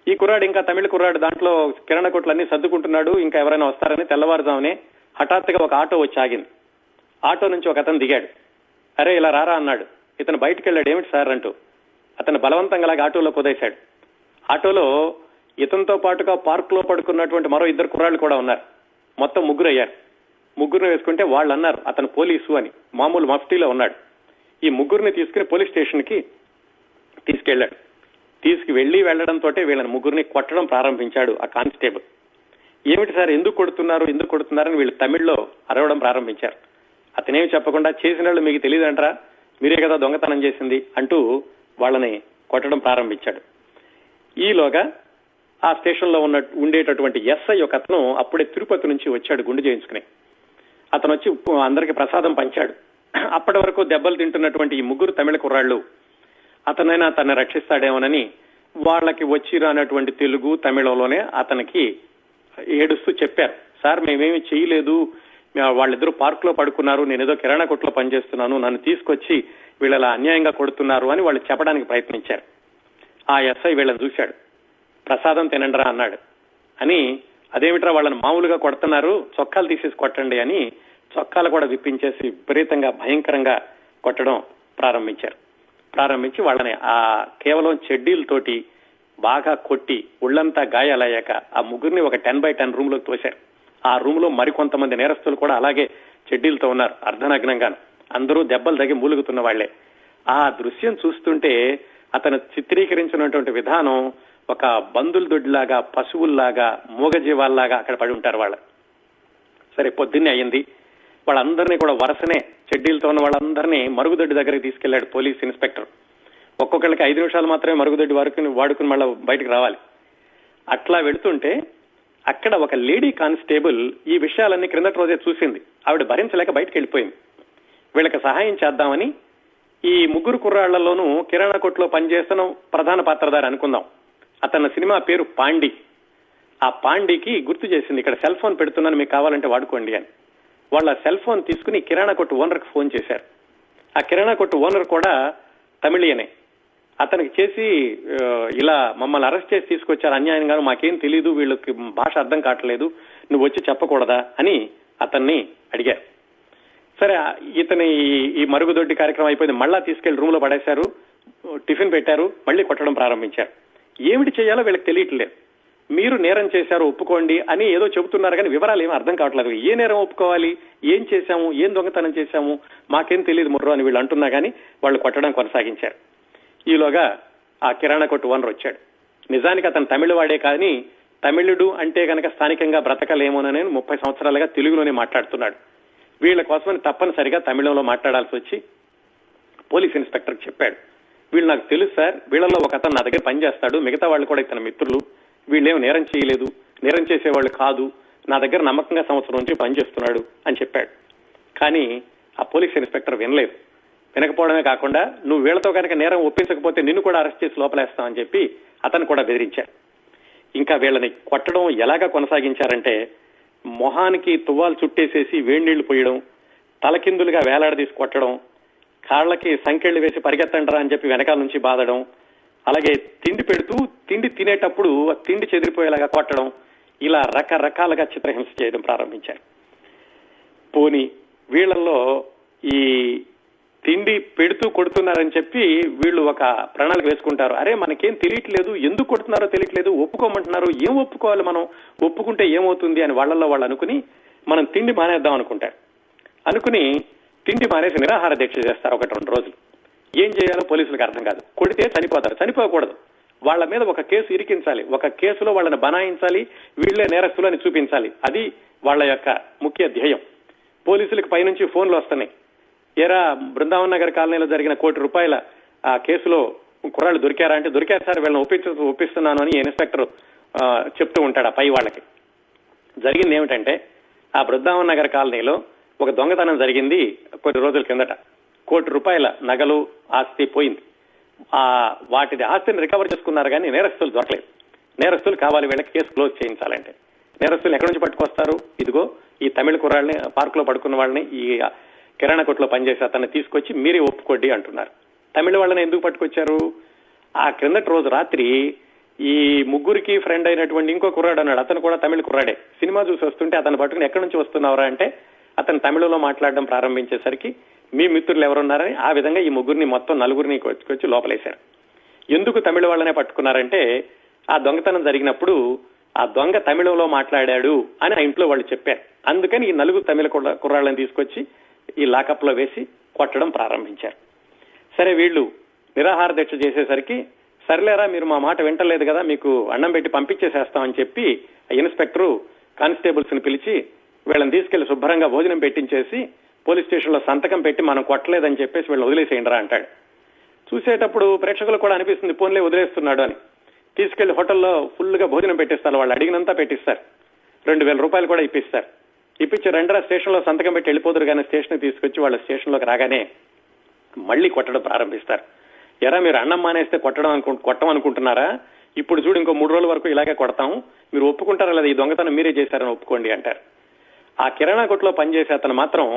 ఈ కుర్రాడు, ఇంకా తమిళ కుర్రాడు, దాంట్లో కిరాణా కొట్లన్నీ సర్దుకుంటున్నాడు. ఇంకా ఎవరైనా వస్తారని తెల్లవారుజామునే హఠాత్తుగా ఒక ఆటో వచ్చి ఆగింది. ఆటో నుంచి ఒక అతను దిగాడు. అరే ఇలా రారా అన్నాడు. ఇతను బయటకు వెళ్ళాడు. ఏమిటి సార్ అంటూ అతను బలవంతంగా ఆటోలో కుదేశాడు. ఆటోలో ఇతనితో పాటుగా పార్క్ లో పడుకున్నటువంటి మరో 2 కుర్రాళ్ళు కూడా ఉన్నారు. మొత్తం 3 అయ్యారు. 3 వేసుకుంటే వాళ్ళు అన్నారు అతను పోలీసు అని. మామూలు మఫ్టీలో ఉన్నాడు. ఈ 3 తీసుకుని పోలీస్ స్టేషన్ కి తీసుకెళ్లాడు. వెళ్లడంతో వీళ్ళని 3 కొట్టడం ప్రారంభించాడు ఆ కానిస్టేబుల్. ఏమిటి సార్, ఎందుకు కొడుతున్నారని వీళ్ళు తమిళ్లో అరవడం ప్రారంభించారు. అతనేమి చెప్పకుండా, చేసిన వాళ్ళు మీకు తెలియదంటారా, మీరే కదా దొంగతనం చేసింది అంటూ వాళ్ళని కొట్టడం ప్రారంభించాడు. ఈలోగా ఆ స్టేషన్ లో ఉండేటటువంటి ఎస్ఐ ఒక అతను అప్పుడే తిరుపతి నుంచి వచ్చాడు గుండు చేయించుకుని. అతను వచ్చి అందరికి ప్రసాదం పంచాడు. అప్పటి వరకు దెబ్బలు తింటున్నటువంటి ఈ 3 తమిళ కుర్రాళ్ళు అతనైనా తనని రక్షిస్తాడేమోనని వాళ్ళకి వచ్చి రానటువంటి తెలుగు తమిళంలోనే అతనికి ఏడుస్తూ చెప్పారు, సార్ మేమేమి చేయలేదు, వాళ్ళిద్దరూ పార్క్ లో పడుకున్నారు, నేనేదో కిరాణా కొట్లో పనిచేస్తున్నాను, నన్ను తీసుకొచ్చి వీళ్ళలా అన్యాయంగా కొడుతున్నారు అని వాళ్ళు చెప్పడానికి ప్రయత్నించారు. ఆ ఎస్ఐ వీళ్ళని చూశాడు. ప్రసాదం తినండిరా అన్నాడు. అని అదేమిట్రా వాళ్ళని మామూలుగా కొడుతున్నారు, చొక్కాలు తీసేసి కొట్టండి అని చొక్కాలు కూడా విప్పించేసి విపరీతంగా భయంకరంగా కొట్టడం ప్రారంభించి వాళ్ళని ఆ కేవలం చెడ్డీలతోటి బాగా కొట్టి ఒళ్లంతా గాయాలయ్యాక ఆ 3 ఒక 10x10 రూమ్ లోకి తోశారు. ఆ రూమ్ లో మరికొంతమంది నేరస్తులు కూడా అలాగే చెడ్డీలతో ఉన్నారు, అర్ధనగ్నంగాను. అందరూ దెబ్బలు తగి మూలుగుతున్న వాళ్లే. ఆ దృశ్యం చూస్తుంటే అతను చిత్రీకరించినటువంటి విధానం ఒక బందుల దొడ్డిలాగా, పశువుల్లాగా, మూగజీవాల్లాగా అక్కడ పడి ఉంటారు వాళ్ళు. సరే, పొద్దున్నే అయ్యింది. వాళ్ళందరినీ కూడా వరుసనే చెడ్డీలతో ఉన్న వాళ్ళందరినీ మరుగుదొడ్డి దగ్గరికి తీసుకెళ్లాడు పోలీస్ ఇన్స్పెక్టర్. ఒక్కొక్కళ్ళకి 5 నిమిషాలు మాత్రమే మరుగుదొడ్డి వాడుకుని మళ్ళీ బయటకు రావాలి. అట్లా వెళుతుంటే అక్కడ ఒక లేడీ కానిస్టేబుల్ ఈ విషయాలన్నీ క్రిందటి రోజే చూసింది. ఆవిడ భరించలేక బయటకు వెళ్ళిపోయింది. వీళ్ళకి సహాయం చేద్దామని ఈ 3 కుర్రాళ్లలోనూ కిరాణా కొట్లో పనిచేస్తున్న ప్రధాన పాత్రధారి అనుకుందాం. అతని సినిమా పేరు పాండి. ఆ పాండికి గుర్తు చేసింది, ఇక్కడ సెల్ ఫోన్ పెడుతున్నాను, మీకు కావాలంటే వాడుకోండి అని. వాళ్ళ సెల్ ఫోన్ తీసుకుని కిరాణా కొట్టు ఓనర్కి ఫోన్ చేశారు. ఆ కిరాణా కొట్టు ఓనర్ కూడా తమిళియనే. అతనికి చేసి ఇలా మమ్మల్ని అరెస్ట్ చేసి తీసుకొచ్చారు అన్యాయంగా, మాకేం తెలీదు, వీళ్ళకి భాష అర్థం కావట్లేదు, నువ్వు వచ్చి చెప్పకూడదా అని అతన్ని అడిగారు. సరే, ఇతని ఈ మరుగుదొడ్డి కార్యక్రమం అయిపోయింది. మళ్ళా తీసుకెళ్లి రూమ్ లో పడేశారు, టిఫిన్ పెట్టారు, మళ్ళీ కొట్టడం ప్రారంభించారు. ఏమిటి చేయాలో వీళ్ళకి తెలియట్లేదు. మీరు నేరం చేశారు ఒప్పుకోండి అని ఏదో చెబుతున్నారు కానీ వివరాలు ఏమీ అర్థం కావట్లేదు. ఏ నేరం ఒప్పుకోవాలి, ఏం చేశాము, ఏం దొంగతనం చేశాము, మాకేం తెలియదు ముర్రో అని వీళ్ళు అంటున్నా కానీ వాళ్ళు కొట్టడం కొనసాగించారు. ఈలోగా ఆ కిరాణా కొట్టు ఓనర్ వచ్చాడు. నిజానికి అతను తమిళవాడే కానీ తమిళుడు అంటే కనుక స్థానికంగా బ్రతకలేమోనని 30 సంవత్సరాలుగా తెలుగులోనే మాట్లాడుతున్నాడు. వీళ్ళ కోసమని తప్పనిసరిగా తమిళంలో మాట్లాడాల్సి వచ్చి పోలీస్ ఇన్స్పెక్టర్ చెప్పాడు, వీళ్ళు నాకు తెలుసు సార్, వీళ్ళలో ఒక అతను నా దగ్గర పనిచేస్తాడు, మిగతా వాళ్ళు కూడా ఇతని మిత్రులు, వీళ్ళేమో నేరం చేయలేదు, నేరం చేసేవాళ్ళు కాదు, నా దగ్గర నమ్మకంగా సంవత్సరం నుంచి పనిచేస్తున్నాడు అని చెప్పాడు. కానీ ఆ పోలీస్ ఇన్స్పెక్టర్ వినలేదు. వినకపోవడమే కాకుండా నువ్వు వీళ్ళతో కనుక నేరం ఒప్పించకపోతే నిన్ను కూడా అరెస్ట్ చేసి లోపలేస్తామని చెప్పి అతను కూడా బెదిరించారు. ఇంకా వీళ్ళని కొట్టడం ఎలాగా కొనసాగించారంటే మొహానికి తువ్వాలు చుట్టేసేసి వేడినీళ్లు పోయడం, తలకిందులుగా వేలాడదీసి కొట్టడం, కాళ్లకి సంకెళ్లు వేసి పరిగెత్తండరా అని చెప్పి వెనకాల నుంచి బాధడం, అలాగే తిండి పెడుతూ తిండి తినేటప్పుడు తిండి చెదిరిపోయేలాగా కొట్టడం, ఇలా రకరకాలుగా చిత్రహింస చేయడం ప్రారంభించారు. పోనీ వీళ్లలో ఈ తిండి పెడుతూ కొడుతున్నారని చెప్పి వీళ్ళు ఒక ప్రణాళిక వేసుకుంటారు. అరే మనకేం తెలియట్లేదు, ఎందుకు కొడుతున్నారో తెలియట్లేదు, ఒప్పుకోమంటున్నారు, ఏం ఒప్పుకోవాలి, మనం ఒప్పుకుంటే ఏమవుతుంది అని వాళ్ళల్లో వాళ్ళు అనుకుని మనం తిండి మానేద్దాం అనుకుంటారు. అనుకుని తిండి మానేసి నిరాహార దీక్ష చేస్తారు 1-2 రోజులు. ఏం చేయాలో పోలీసులకు అర్థం కాదు. కొడితే చనిపోతారు, చనిపోకూడదు, వాళ్ళ మీద ఒక కేసు ఇరికించాలి, ఒక కేసులో వాళ్ళని బనాయించాలి, వీళ్లే నేరస్తులు అని చూపించాలి. అది వాళ్ళ యొక్క ముఖ్య ధ్యేయం. పోలీసులకు పైనుంచి ఫోన్లు వస్తున్నాయి, ఏరా బృందావన్ నగర్ కాలనీలో జరిగిన ₹1,00,00,000 ఆ కేసులో కుర్రాళ్ళు దొరికారా అంటే దొరికారు సార్, వీళ్ళని ఒప్పిస్తున్నాను అని ఇన్స్పెక్టర్ చెప్తూ ఉంటాడు ఆ పై వాళ్ళకి. జరిగింది ఏమిటంటే ఆ బృందావన్ నగర్ కాలనీలో ఒక దొంగతనం జరిగింది కొన్ని రోజుల కిందట. ₹1,00,00,000 నగలు ఆస్తి పోయింది. వాటిది ఆస్తిని రికవర్ చేసుకున్నారు కానీ నేరస్తులు దొరకలేదు. నేరస్తులు కావాలి, వీళ్ళకి కేసు క్లోజ్ చేయించాలంటే. నేరస్తులు ఎక్కడి నుంచి పట్టుకొస్తారు? ఇదిగో ఈ తమిళ కుర్రాళ్ళని, పార్క్ లో పడుకున్న వాళ్ళని, ఈ కిరాణా కొట్లో పనిచేసి అతన్ని తీసుకొచ్చి మీరే ఒప్పుకోండి అంటున్నారు. తమిళ వాళ్ళని ఎందుకు పట్టుకొచ్చారు? ఆ క్రిందటి రోజు రాత్రి ఈ ముగ్గురికి ఫ్రెండ్ అయినటువంటి ఇంకో కుర్రాడు అన్నాడు, అతను కూడా తమిళ కుర్రాడే. సినిమా చూసి వస్తుంటే అతను పట్టుకుని ఎక్కడి నుంచి వస్తున్నావురా అంటే అతను తమిళలో మాట్లాడడం ప్రారంభించేసరికి మీ మిత్రులు ఎవరున్నారని ఆ విధంగా ఈ ముగ్గురిని మొత్తం 4 వచ్చి లోపలేశారు. ఎందుకు తమిళ వాళ్ళనే పట్టుకున్నారంటే ఆ దొంగతనం జరిగినప్పుడు ఆ దొంగ తమిళంలో మాట్లాడాడు అని ఆ ఇంట్లో వాళ్ళు చెప్పారు. అందుకని ఈ 4 తమిళ కుర్రాళ్ళని తీసుకొచ్చి ఈ లాకప్ లో వేసి కొట్టడం ప్రారంభించారు. సరే, వీళ్ళు నిరాహార దీక్ష చేసేసరికి సర్లేరా మీరు మా మాట వింటలేదు కదా, మీకు అన్నం పెట్టి పంపించేసేస్తామని చెప్పి ఇన్స్పెక్టర్ కానిస్టేబుల్స్ ని పిలిచి వీళ్ళని తీసుకెళ్లి శుభ్రంగా భోజనం పెట్టించేసి పోలీస్ స్టేషన్ లో సంతకం పెట్టి మనం కొట్టలేదని చెప్పేసి వీళ్ళు వదిలేసేయండిరా అంటాడు. చూసేటప్పుడు ప్రేక్షకులు కూడా అనిపిస్తుంది పోన్లే వదిలేస్తున్నాడు అని. తీసుకెళ్లి హోటల్లో ఫుల్ గా భోజనం పెట్టిస్తారు, వాళ్ళు అడిగినంతా పెట్టిస్తారు, ₹2,000 కూడా ఇప్పిస్తారు. ఇప్పించి రెండరా స్టేషన్ లో సంతకం పెట్టి వెళ్ళిపోతారు. కానీ స్టేషన్ తీసుకొచ్చి వాళ్ళ స్టేషన్ లోకి రాగానే మళ్లీ కొట్టడం ప్రారంభిస్తారు. ఎరా మీరు అన్నం మానేస్తే కొట్టమనుకుంటున్నారా? ఇప్పుడు చూడు ఇంకో 3 రోజుల వరకు ఇలాగే కొడతాము, మీరు ఒప్పుకుంటారా లేదా, ఈ దొంగతనం మీరే చేశారని ఒప్పుకోండి అంటారు. ఆ కిరాణా కొట్లో పనిచేసే అతను మాత్రం,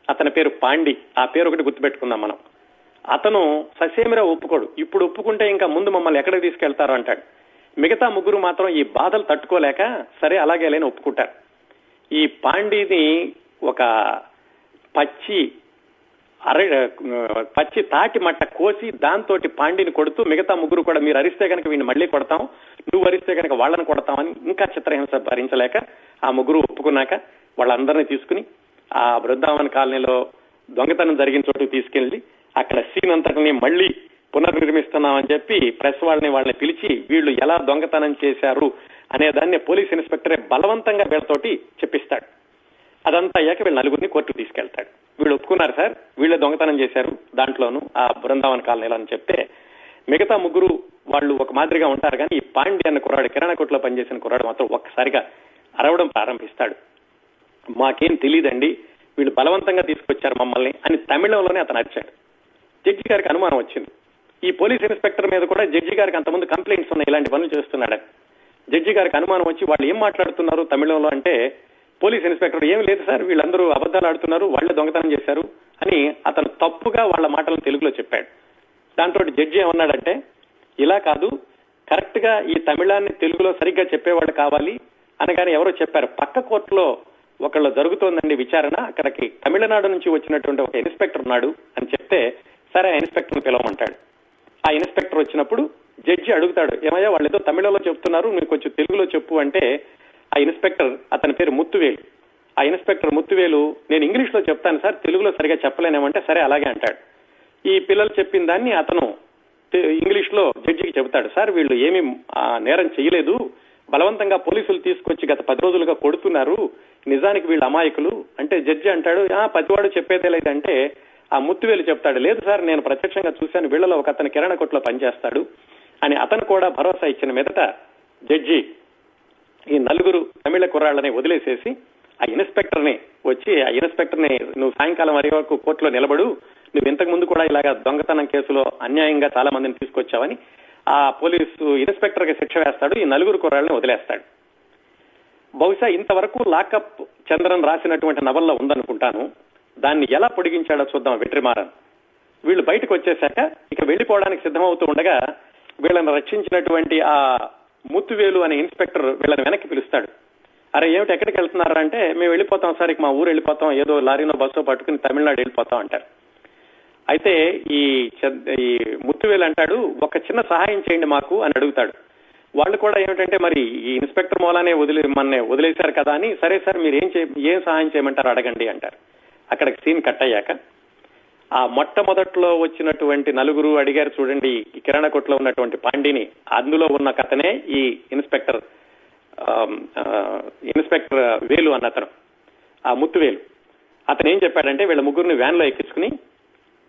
అతని పేరు పాండి, ఆ పేరు ఒకటి గుర్తుపెట్టుకుందాం మనం. అతను ససేమిరా ఒప్పుకోడు. ఇప్పుడు ఒప్పుకుంటే ఇంకా ముందు మమ్మల్ని ఎక్కడికి తీసుకెళ్తారు అంటాడు. మిగతా ముగ్గురు మాత్రం ఈ బాధలు తట్టుకోలేక సరే అలాగే లేని ఒప్పుకుంటారు. ఈ పాండిని ఒక పచ్చి తాటి మట్ట కోసి దాంతో పాండిని కొడుతూ మిగతా ముగ్గురు కూడా మీరు అరిస్తే కనుక వీడిని మళ్లీ కొడతాం, నువ్వు అరిస్తే కనుక వాళ్ళని కొడతామని ఇంకా చిత్రహింస భరించలేక ఆ ముగ్గురు ఒప్పుకున్నాక వాళ్ళందరినీ తీసుకుని ఆ బృందావన్ కాలనీలో దొంగతనం జరిగిన చోటుకు తీసుకెళ్లి అక్కడ సీన్ అంతటిని మళ్లీ పునర్నిర్మిస్తున్నామని చెప్పి ప్రెస్ వాళ్ళని పిలిచి వీళ్ళు ఎలా దొంగతనం చేశారు అనే దాన్ని పోలీస్ ఇన్స్పెక్టరే బలవంతంగా వీళ్ళతోటి చెప్పిస్తాడు. అదంతా అయ్యాక వీళ్ళు 4 కోర్టుకు తీసుకెళ్తాడు. వీళ్ళు ఒప్పుకున్నారు సార్, వీళ్ళే దొంగతనం చేశారు దాంట్లోనూ ఆ బృందావన్ కాలనీలో అని చెప్తే మిగతా ముగ్గురు వాళ్ళు ఒక మాదిరిగా ఉంటారు. కానీ ఈ పాండి అన్న కుర్రాడు, కిరాణా కొట్లో పనిచేసిన కుర్రాడు మాత్రం ఒక్కసారిగా అరవడం ప్రారంభిస్తాడు. మాకేం తెలియదండి, వీళ్ళు బలవంతంగా తీసుకొచ్చారు మమ్మల్ని అని తమిళంలోనే అతను అరిచాడు. జడ్జి గారికి అనుమానం వచ్చింది. ఈ పోలీస్ ఇన్స్పెక్టర్ మీద కూడా జడ్జి గారికి అంతమంది కంప్లైంట్స్ ఉన్నాయి, ఇలాంటి పనులు చేస్తున్నాడని. జడ్జి గారికి అనుమానం వచ్చి వాళ్ళు ఏం మాట్లాడుతున్నారు తమిళంలో అంటే పోలీస్ ఇన్స్పెక్టర్ ఏం లేదు సార్, వీళ్ళందరూ అబద్ధాలు ఆడుతున్నారు, వాళ్లే దొంగతనం చేశారు అని అతను తప్పుగా వాళ్ళ మాటలను తెలుగులో చెప్పాడు. దాంతో జడ్జి ఏమన్నాడంటే, ఇలా కాదు, కరెక్ట్ గా ఈ తమిళాన్ని తెలుగులో సరిగ్గా చెప్పేవాళ్ళు కావాలి అనగానే ఎవరో చెప్పారు, పక్క కోర్టులో ఒకళ్ళు జరుగుతోందండి విచారణ, అక్కడికి తమిళనాడు నుంచి వచ్చినటువంటి ఒక ఇన్స్పెక్టర్ ఉన్నాడు అని చెప్తే, సరే ఆ ఇన్స్పెక్టర్ని పిలవమంటాడు. ఆ ఇన్స్పెక్టర్ వచ్చినప్పుడు జడ్జి అడుగుతాడు, ఏమయ్యా వాళ్ళు ఏదో తమిళంలో చెప్తున్నారు, నువ్వు కొంచెం తెలుగులో చెప్పు అంటే, ఆ ఇన్స్పెక్టర్, అతని పేరు ముత్తువేలు, ఆ ఇన్స్పెక్టర్ ముత్తువేలు, నేను ఇంగ్లీష్ లో చెప్తాను సార్, తెలుగులో సరిగా చెప్పలేనేమంటే, సరే అలాగే అంటాడు. ఈ పిల్లలు చెప్పిన దాన్ని అతను ఇంగ్లీష్ లో జడ్జికి చెబుతాడు, సార్ వీళ్ళు ఏమీ నేరం చేయలేదు, బలవంతంగా పోలీసులు తీసుకొచ్చి గత 10 రోజులుగా కొడుతున్నారు, నిజానికి వీళ్ళు అమాయకులు అంటే, జడ్జి అంటాడు, పతివాడు చెప్పేదే లేదంటే, ఆ ముత్తువేలు చెప్తాడు, లేదు సార్ నేను ప్రత్యక్షంగా చూశాను, వీళ్ళలో ఒక అతను కిరాణా కొట్లో పనిచేస్తాడు అని అతను కూడా భరోసా ఇచ్చిన మీదట జడ్జి ఈ 4 తమిళ కుర్రాళ్ళని వదిలేసేసి ఆ ఇన్స్పెక్టర్ని వచ్చి, ఆ ఇన్స్పెక్టర్ని నువ్వు సాయంకాలం వరకు కోర్టులో నిలబడు, నువ్వు ఇంతకు ముందు కూడా ఇలాగా దొంగతనం కేసులో అన్యాయంగా చాలా మందిని తీసుకొచ్చావని ఆ పోలీసు ఇన్స్పెక్టర్ కి శిక్ష వేస్తాడు. ఈ 4 కుర్రాళ్ళని వదిలేస్తాడు. బహుశా ఇంతవరకు లాకప్ చంద్రన్ రాసినటువంటి నవల్లో ఉందనుకుంటాను. దాన్ని ఎలా పొడిగించాడో చూద్దాం వెట్రిమారన్. వీళ్ళు బయటకు వచ్చేశాక ఇక వెళ్లిపోవడానికి సిద్ధమవుతూ ఉండగా వీళ్ళని రక్షించినటువంటి ఆ ముత్తువేలు అనే ఇన్స్పెక్టర్ వీళ్ళని వెనక్కి పిలుస్తాడు. అరే ఏమిటి ఎక్కడికి వెళ్తున్నారంటే, మేము వెళ్ళిపోతాం సార్, ఇక మా ఊరు వెళ్ళిపోతాం, ఏదో లారీనో బస్సో పట్టుకుని తమిళనాడు వెళ్ళిపోతాం అంటారు. అయితే ఈ ముత్తువేలు అంటాడు, ఒక చిన్న సహాయం చేయండి మాకు అని అడుగుతాడు. వాళ్ళు కూడా ఏమిటంటే, మరి ఈ ఇన్స్పెక్టర్ మూలానే వదిలేశారు కదా అని, సరే సార్ మీరు ఏం సహాయం చేయమంటారు అడగండి అంటారు. అక్కడికి సీన్ కట్ అయ్యాక ఆ మొట్టమొదట్లో వచ్చినటువంటి 4 అడిగారు చూడండి, ఈ కిరాణా కొట్లో ఉన్నటువంటి పాండిని, అందులో ఉన్న కథనే ఈ ఇన్స్పెక్టర్ వేలు అన్న అతను, ఆ ముత్తువేలు. అతను ఏం చెప్పాడంటే, వీళ్ళ ముగ్గురిని వ్యాన్ లో ఎక్కించుకుని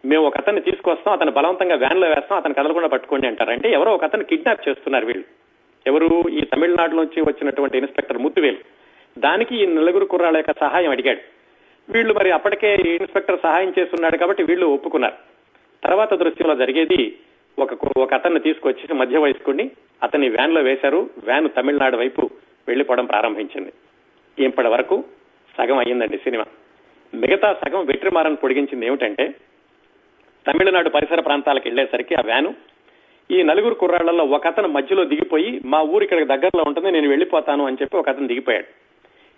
మేము ఒక అతన్ని తీసుకొస్తాం, అతను బలవంతంగా వ్యాన్ లో వేస్తాం, అతను కదలకుండా పట్టుకోండి అంటారు. అంటే ఎవరో ఒక అతను కిడ్నాప్ చేస్తున్నారు వీళ్ళు. ఎవరు? ఈ తమిళనాడు నుంచి వచ్చినటువంటి ఇన్స్పెక్టర్ ముత్తువేలు. దానికి ఈ 4 కుర్రాళ్ళ యొక్క సహాయం అడిగాడు. వీళ్ళు మరి అప్పటికే ఇన్స్పెక్టర్ సహాయం చేస్తున్నాడు కాబట్టి వీళ్ళు ఒప్పుకున్నారు. తర్వాత దృశ్యంలో జరిగేది, ఒక అతన్ని తీసుకొచ్చి మధ్య వయస్కుడిని అతన్ని వ్యాన్ లో వేశారు. వ్యాన్ తమిళనాడు వైపు వెళ్లిపోవడం ప్రారంభించింది. ఇప్పటి వరకు సగం అయ్యిందండి సినిమా. మిగతా సగం వెట్రిమారన్ పొడిగించింది ఏమిటంటే, తమిళనాడు పరిసర ప్రాంతాలకు వెళ్లేసరికి ఆ వ్యాను ఈ 4 కుర్రాళ్లలో ఒక అతను మధ్యలో దిగిపోయి, మా ఊరు ఇక్కడికి దగ్గరలో ఉంటుంది నేను వెళ్లిపోతాను అని చెప్పి ఒక అతను దిగిపోయాడు.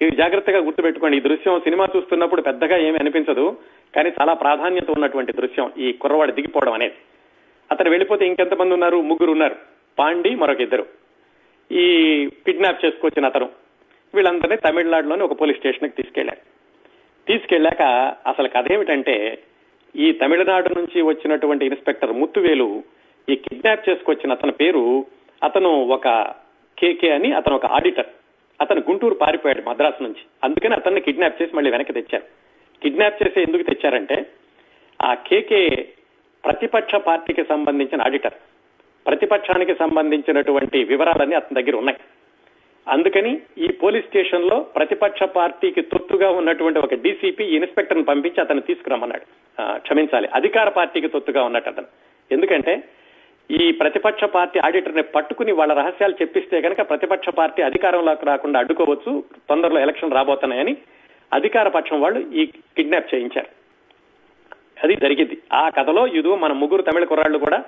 ఇది జాగ్రత్తగా గుర్తుపెట్టుకోండి. ఈ దృశ్యం సినిమా చూస్తున్నప్పుడు పెద్దగా ఏమీ అనిపించదు, కానీ చాలా ప్రాధాన్యత ఉన్నటువంటి దృశ్యం ఈ కుర్రవాడు దిగిపోవడం అనేది. అతను వెళ్ళిపోతే ఇంకెంతమంది ఉన్నారు? 3 ఉన్నారు. పాండి, మరొక 2. ఈ కిడ్నాప్ చేసుకొచ్చిన అతను. వీళ్ళందరినీ తమిళనాడులోని ఒక పోలీస్ స్టేషన్ కి తీసుకెళ్లాక అసలు కథ ఏమిటంటే, ఈ తమిళనాడు నుంచి వచ్చినటువంటి ఇన్స్పెక్టర్ ముత్తువేలు ఈ కిడ్నాప్ చేసుకొచ్చిన అతని పేరు, అతను ఒక కేకే అని, అతను ఒక ఆడిటర్. అతను గుంటూరు పారిపోయాడు మద్రాసు నుంచి. అందుకని అతన్ని కిడ్నాప్ చేసి మళ్ళీ వెనక్కి తెచ్చారు. కిడ్నాప్ చేసి ఎందుకు తెచ్చారంటే, ఆ కేకే ప్రతిపక్ష పార్టీకి సంబంధించిన ఆడిటర్. ప్రతిపక్షానికి సంబంధించినటువంటి వివరాలన్నీ అతని దగ్గర ఉన్నాయి. అందుకని ఈ పోలీస్ స్టేషన్ లో ప్రతిపక్ష పార్టీకి తొత్తుగా ఉన్నటువంటి ఒక డీసీపీ ఇన్స్పెక్టర్ ని పంపించి అతను తీసుకురమ్మన్నాడు. క్షమించాలి, అధికార పార్టీకి తొత్తుగా ఉన్నట్టు అతను. ఎందుకంటే ఈ ప్రతిపక్ష పార్టీ ఆడిటర్ ని పట్టుకుని వాళ్ళ రహస్యాలు చెప్పిస్తే కనుక ప్రతిపక్ష పార్టీ అధికారంలోకి రాకుండా అడ్డుకోవచ్చు, తొందరలో ఎలక్షన్ రాబోతున్నాయని అధికార పక్షం వాళ్ళు ఈ కిడ్నాప్ చేయించారు. అది జరిగింది. ఆ కథలో ఇదో మన 3 తమిళ కుర్రాళ్లు కూడా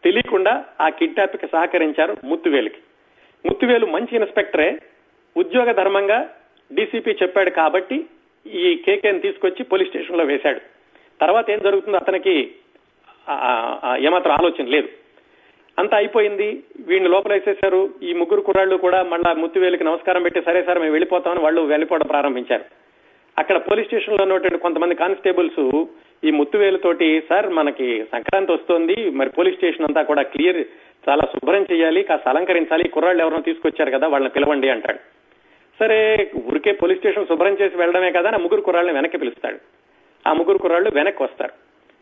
తెలియకుండా ఆ కిడ్నాప్ కి సహకరించారు ముత్తువేలుకి. ముత్తువేలు మంచి ఇన్స్పెక్టరే, ఉద్యోగ ధర్మంగా డీసీపీ చెప్పాడు కాబట్టి ఈ కేకేని తీసుకొచ్చి పోలీస్ స్టేషన్ లో వేశాడు. తర్వాత ఏం జరుగుతుందో అతనికి ఏమాత్రం ఆలోచన లేదు. అంతా అయిపోయింది, వీడిని లోపలేసేశారు. ఈ 3 కుర్రాళ్లు కూడా మళ్ళా ముత్తువేలుకి నమస్కారం పెట్టి, సరే సార్ మేము వెళ్ళిపోతామని వాళ్ళు వెళ్ళిపోవడం ప్రారంభించారు. అక్కడ పోలీస్ స్టేషన్ లో ఉన్నటువంటి కొంతమంది కానిస్టేబుల్స్ ఈ ముత్తువేలుతోటి, సార్ మనకి సంక్రాంతి వస్తోంది, మరి పోలీస్ స్టేషన్ అంతా కూడా క్లియర్, చాలా శుభ్రం చేయాలి, కాస్త అలంకరించాలి, కుర్రాళ్ళు ఎవరైనా తీసుకొచ్చారు కదా వాళ్ళని పిలవండి అంటాడు. సరే ఊరికే పోలీస్ స్టేషన్ శుభ్రం చేసి వెళ్ళడమే కదా అని 3 కుర్రాళ్ళని వెనక్కి పిలుస్తాడు. ఆ 3 కుర్రాళ్ళు వెనక్కి వస్తారు.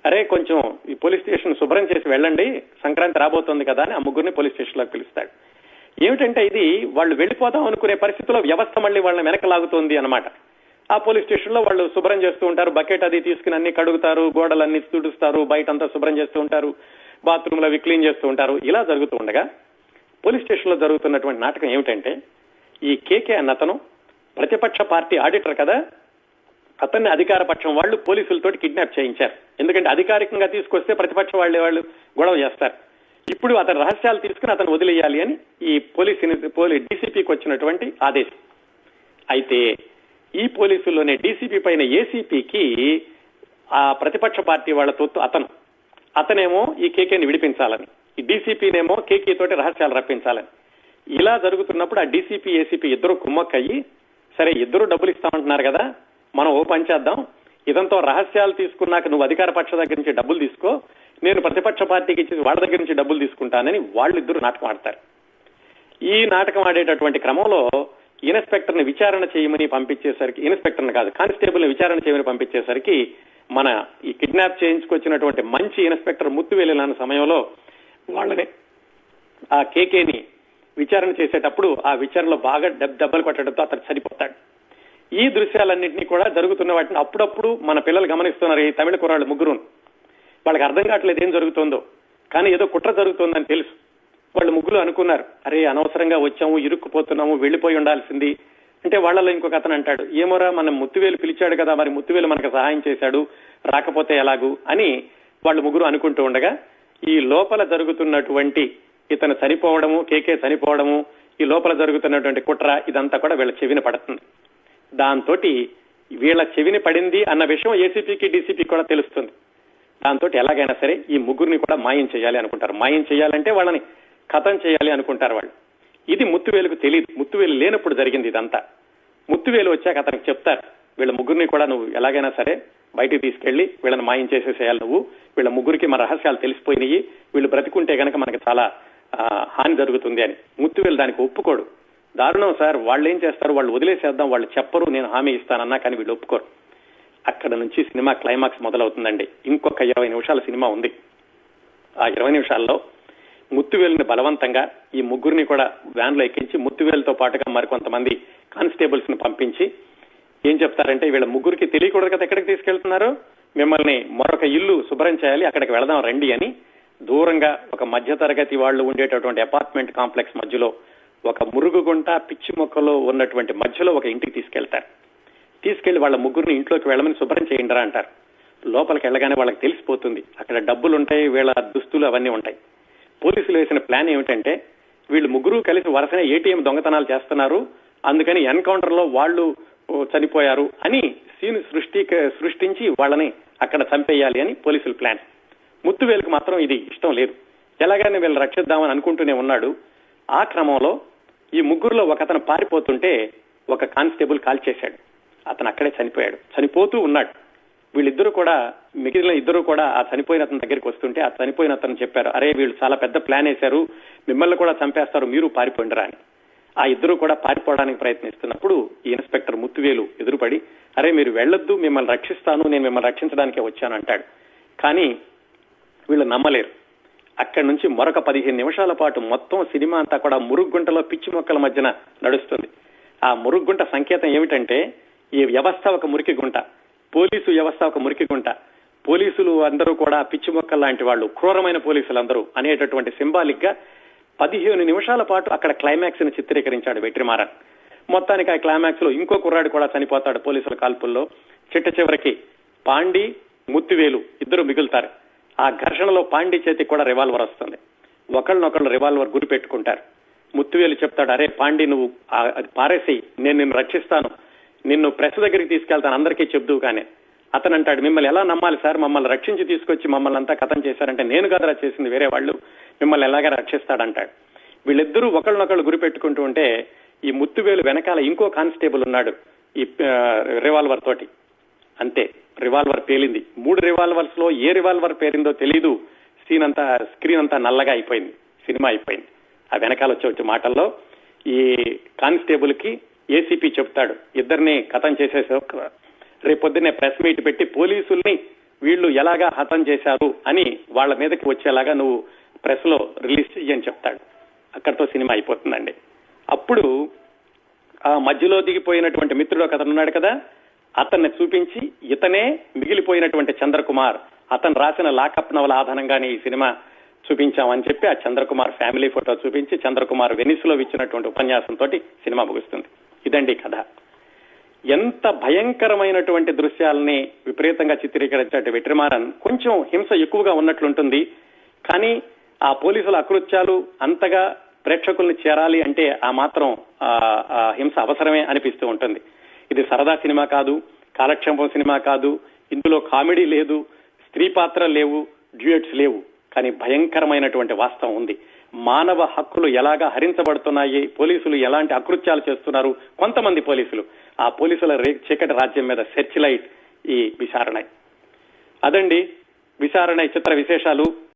అరే కొంచెం ఈ పోలీస్ స్టేషన్ శుభ్రం చేసి వెళ్ళండి, సంక్రాంతి రాబోతోంది కదా అని ఆ 3 పోలీస్ స్టేషన్ లోకి పిలుస్తాడు. ఏమిటంటే ఇది వాళ్ళు వెళ్ళిపోదాం అనుకునే పరిస్థితిలో వ్యవస్థ మళ్ళీ వాళ్ళని వెనక్కి లాగుతోంది అనమాట. ఆ పోలీస్ స్టేషన్ లో వాళ్ళు శుభ్రం చేస్తూ ఉంటారు, బకెట్ అది తీసుకుని అన్ని కడుగుతారు, గోడలన్నీ తుడుస్తారు, బయట అంతా శుభ్రం చేస్తూ ఉంటారు, బాత్రూమ్ లో అవి క్లీన్ చేస్తూ ఉంటారు. ఇలా జరుగుతూ ఉండగా పోలీస్ స్టేషన్ లో జరుగుతున్నటువంటి నాటకం ఏమిటంటే, ఈ కేకే అన్న అతను ప్రతిపక్ష పార్టీ ఆడిటర్ కదా, అతన్ని అధికార పక్షం వాళ్ళు పోలీసులతోటి కిడ్నాప్ చేయించారు. ఎందుకంటే అధికారికంగా తీసుకొస్తే ప్రతిపక్ష వాళ్ళు గొడవ చేస్తారు. ఇప్పుడు అతని రహస్యాలు తీసుకుని అతను వదిలేయాలి అని ఈ డీసీపీకి వచ్చినటువంటి ఆదేశం. అయితే ఈ పోలీసుల్లోనే డీసీపీ పైన ఏసీపీకి ఆ ప్రతిపక్ష పార్టీ వాళ్ళ తొత్తు అతనేమో ఈ కేకేని విడిపించాలని, ఈ డీసీపీనేమో కేకే తోటి రహస్యాలు రప్పించాలని. ఇలా జరుగుతున్నప్పుడు ఆ డీసీపీ ఏసీపీ ఇద్దరు కుమ్మక్కయ్యి, సరే ఇద్దరు డబ్బులు ఇస్తామంటున్నారు కదా, మనం ఓ పని చేద్దాం, ఇదంతా రహస్యాలు తీసుకున్నాక నువ్వు అధికార పక్ష దగ్గర నుంచి డబ్బులు తీసుకో, నేను ప్రతిపక్ష పార్టీకి ఇచ్చి వాళ్ళ దగ్గర నుంచి డబ్బులు తీసుకుంటానని వాళ్ళిద్దరూ నాటకం ఆడతారు. ఈ నాటకం ఆడేటటువంటి క్రమంలో ఇన్స్పెక్టర్ ని విచారణ చేయమని పంపించేసరికి, ఇన్స్పెక్టర్ని కాదు కానిస్టేబుల్ ని విచారణ చేయమని పంపించేసరికి మన ఈ కిడ్నాప్ చేయించుకొచ్చినటువంటి మంచి ఇన్స్పెక్టర్ ముత్తువేలిన సమయంలో వాళ్ళని ఆ కేకేని విచారణ చేసేటప్పుడు ఆ విచారణలో బాగా దెబ్బలు కొట్టడంతో అతను చనిపోతాడు. ఈ దృశ్యాలన్నింటినీ కూడా జరుగుతున్న వాటిని అప్పుడప్పుడు మన పిల్లలు గమనిస్తున్నారు. ఈ తమిళ కుర్రాళ్ళు ముగ్గురు, వాళ్ళకి అర్థం కావట్లేదు ఏం జరుగుతుందో, కానీ ఏదో కుట్ర జరుగుతోందని తెలుసు. వాళ్ళు ముగ్గురు అనుకున్నారు, అరే అనవసరంగా వచ్చాము, ఇరుక్కుపోతున్నాము, వెళ్లిపోయి ఉండాల్సింది అంటే వాళ్ళలో ఇంకొక అతను అంటాడు, ఏమోరా మనం ముత్తువేలు పిలిచాడు కదా, మరి ముత్తువేలు మనకు సహాయం చేశాడు, రాకపోతే ఎలాగూ అని వాళ్ళు ముగ్గురు అనుకుంటూ ఉండగా ఈ లోపల జరుగుతున్నటువంటి ఇతను చనిపోవడము, కేకే చనిపోవడము, ఈ లోపల జరుగుతున్నటువంటి కుట్ర ఇదంతా కూడా వీళ్ళ చెవిన పడుతుంది. దాంతో వీళ్ళ చెవిని పడింది అన్న విషయం ఏసీపీకి డీసీపీకి కూడా తెలుస్తుంది. దాంతో ఎలాగైనా సరే ఈ ముగ్గురిని కూడా మాయం చేయాలి అనుకుంటారు. మాయం చేయాలంటే వాళ్ళని ఖతం చేయాలి అనుకుంటారు వాళ్ళు. ఇది ముత్తువేలుకు తెలియదు, ముత్తువేలు లేనప్పుడు జరిగింది ఇదంతా. ముత్తువేలు వచ్చాక అతనికి చెప్తారు, వీళ్ళ ముగ్గురిని కూడా నువ్వు ఎలాగైనా సరే బయటికి తీసుకెళ్లి వీళ్ళని మాయం చేసేసేయాలి నువ్వు, వీళ్ళ ముగ్గురికి మన రహస్యాలు తెలిసిపోయినాయి, వీళ్ళు బ్రతికుంటే కనుక మనకి చాలా హాని జరుగుతుంది అని. ముత్తువేలు దానికి ఒప్పుకోడు. దారుణం సార్, వాళ్ళు ఏం చేస్తారు, వాళ్ళు వదిలేసేద్దాం, వాళ్ళు చెప్పరు, నేను హామీ ఇస్తానన్నా, కానీ వీళ్ళు ఒప్పుకోరు. అక్కడ నుంచి సినిమా క్లైమాక్స్ మొదలవుతుందండి. ఇంకొక 20 నిమిషాల సినిమా ఉంది. ఆ 20 నిమిషాల్లో ముత్తువేలుని బలవంతంగా ఈ ముగ్గురిని కూడా వ్యాన్ లో ఎక్కించి ముత్తువేలుతో పాటుగా మరికొంతమంది కానిస్టేబుల్స్ ని పంపించి ఏం చెప్తారంటే, వీళ్ళ ముగ్గురికి తెలియకూడదు కదా ఎక్కడికి తీసుకెళ్తున్నారు, మిమ్మల్ని మరొక ఇల్లు శుభ్రం చేయాలి, అక్కడికి వెళదాం రండి అని దూరంగా ఒక మధ్యతరగతి వాళ్ళు ఉండేటటువంటి అపార్ట్మెంట్ కాంప్లెక్స్ మధ్యలో ఒక మురుగుగుంట పిచ్చి మొక్కలో ఉన్నటువంటి మధ్యలో ఒక ఇంటికి తీసుకెళ్తారు. తీసుకెళ్లి వాళ్ళ ముగ్గురిని ఇంట్లోకి వెళ్ళమని శుభ్రం చేయండిరా అంటారు. లోపలికి వెళ్ళగానే వాళ్ళకి తెలిసిపోతుంది అక్కడ డబ్బులు ఉంటాయి, వీళ్ళ దుస్తులు అవన్నీ ఉంటాయి. పోలీసులు వేసిన ప్లాన్ ఏమిటంటే, వీళ్ళు ముగ్గురు కలిసి వరుసనే ఏటీఎం దొంగతనాలు చేస్తున్నారు, అందుకని ఎన్కౌంటర్ లో వాళ్ళు చనిపోయారు అని సీన్ సృష్టించి వాళ్ళని అక్కడ చంపేయాలి అని పోలీసుల ప్లాన్. ముత్తువేలుకు మాత్రం ఇది ఇష్టం లేదు. ఎలాగైనా వీళ్ళు రక్షిద్దామని అనుకుంటూనే ఉన్నాడు. ఆ క్రమంలో ఈ ముగ్గురులో ఒక అతను పారిపోతుంటే ఒక కానిస్టేబుల్ కాల్ చేశాడు. అతను అక్కడే చనిపోయాడు. చనిపోతూ ఉన్నాడు. వీళ్ళిద్దరూ కూడా, మిగిలిన ఇద్దరు కూడా ఆ చనిపోయిన అతని దగ్గరికి వస్తుంటే ఆ చనిపోయిన అతను చెప్పారు, అరే వీళ్ళు చాలా పెద్ద ప్లాన్ వేశారు, మిమ్మల్ని కూడా చంపేస్తారు, మీరు పారిపోండిరా అని. ఆ ఇద్దరు కూడా పారిపోవడానికి ప్రయత్నిస్తున్నప్పుడు ఈ ఇన్స్పెక్టర్ ముత్తువేలు ఎదురుపడి, అరే మీరు వెళ్ళొద్దు, మిమ్మల్ని రక్షిస్తాను, నేను మిమ్మల్ని రక్షించడానికే వచ్చాను అంటాడు. కానీ వీళ్ళు నమ్మలేరు. అక్కడి నుంచి మరొక 15 నిమిషాల పాటు మొత్తం సినిమా అంతా కూడా మురుగుంటలో పిచ్చి మొక్కల మధ్యన నడుస్తుంది. ఆ మురుగుంట సంకేతం ఏమిటంటే, ఈ వ్యవస్థ ఒక మురికి గుంట, పోలీసు వ్యవస్థ ఒక మురికి గుంట, పోలీసులు అందరూ కూడా పిచ్చి మొక్కల లాంటి వాళ్ళు, క్రూరమైన పోలీసులందరూ అనేటటువంటి సింబాలిక్ గా 15 నిమిషాల పాటు అక్కడ క్లైమాక్స్ ని చిత్రీకరించాడు వెట్రిమారన్. మొత్తానికి ఆ క్లైమాక్స్ లో ఇంకో కుర్రాడు కూడా చనిపోతాడు పోలీసుల కాల్పుల్లో. చివరికి పాండి, ముత్తువేలు ఇద్దరు మిగులుతారు. ఆ ఘర్షణలో పాండి చేతికి కూడా రివాల్వర్ వస్తుంది. ఒకళ్ళనొకళ్ళు రివాల్వర్ గురి పెట్టుకుంటారు. ముత్తువేలు చెప్తాడు, అరే పాండి నువ్వు అది పారేసి, నేను నిన్ను రక్షిస్తాను, నిన్ను ప్రెస్ దగ్గరికి తీసుకెళ్తాను, అందరికీ చెప్దు. కానీ అతను అంటాడు, మిమ్మల్ని ఎలా నమ్మాలి సార్, మమ్మల్ని రక్షించి తీసుకొచ్చి మమ్మల్ని అంతా కథం చేశారంటే, నేను కాదురా చేసింది, వేరే వాళ్ళు, మిమ్మల్ని ఎలాగా రక్షిస్తాడంటాడు. వీళ్ళిద్దరూ ఒకళ్ళనొకళ్ళు గురి పెట్టుకుంటూ ఉంటే ఈ ముత్తువేలు వెనకాల ఇంకో కానిస్టేబుల్ ఉన్నాడు ఈ రివాల్వర్ తోటి. అంతే, రివాల్వర్ పేలింది. 3 రివాల్వర్స్ లో ఏ రివాల్వర్ పేరిందో తెలీదు. స్క్రీన్ అంతా నల్లగా అయిపోయింది, సినిమా అయిపోయింది. ఆ వెనకాల వచ్చే మాటల్లో ఈ కానిస్టేబుల్ కి ఏసీపీ చెప్తాడు, ఇద్దరిని హతం చేసేసావు, రేపొద్దునే ప్రెస్ మీట్ పెట్టి పోలీసుల్ని వీళ్ళు ఎలాగా హతం చేశారు అని వాళ్ళ మీదకి వచ్చేలాగా నువ్వు ప్రెస్ లో రిలీజ్ చెయ్యని చెప్తాడు. అక్కడితో సినిమా అయిపోతుందండి. అప్పుడు ఆ మధ్యలో దిగిపోయినటువంటి మిత్రుడు ఒక అతను ఉన్నాడు కదా, అతన్ని చూపించి ఇతనే మిగిలిపోయినటువంటి చంద్రకుమార్, అతను రాసిన లాకప్ నవల ఆధారంగానే ఈ సినిమా చూపించామని చెప్పి ఆ చంద్రకుమార్ ఫ్యామిలీ ఫోటో చూపించి చంద్రకుమార్ వెనిస్ లో ఇచ్చినటువంటి ఉపన్యాసంతో సినిమా ముగుస్తుంది. ఇదండి కథ. ఎంత భయంకరమైనటువంటి దృశ్యాలని విపరీతంగా చిత్రీకరించే వెట్రిమారన్ కొంచెం హింస ఎక్కువగా ఉన్నట్లుంటుంది. కానీ ఆ పోలీసుల అకృత్యాలు అంతగా ప్రేక్షకుల్ని చేరాలి అంటే ఆ మాత్రం హింస అవసరమే అనిపిస్తూ ఉంటుంది. ఇది సరదా సినిమా కాదు, కాలక్షేపం సినిమా కాదు, ఇందులో కామెడీ లేదు, స్త్రీ పాత్రలు లేవు, డ్యూయట్స్ లేవు. కానీ భయంకరమైనటువంటి వాస్తవం ఉంది. మానవ హక్కులు ఎలాగా హరించబడుతున్నాయి, పోలీసులు ఎలాంటి అకృత్యాలు చేస్తున్నారు, కొంతమంది పోలీసులు, ఆ పోలీసుల చీకటి రాజ్యం మీద సెర్చ్ లైట్ ఈ విచారణ. అదండి విచారణ చిత్ర విశేషాలు.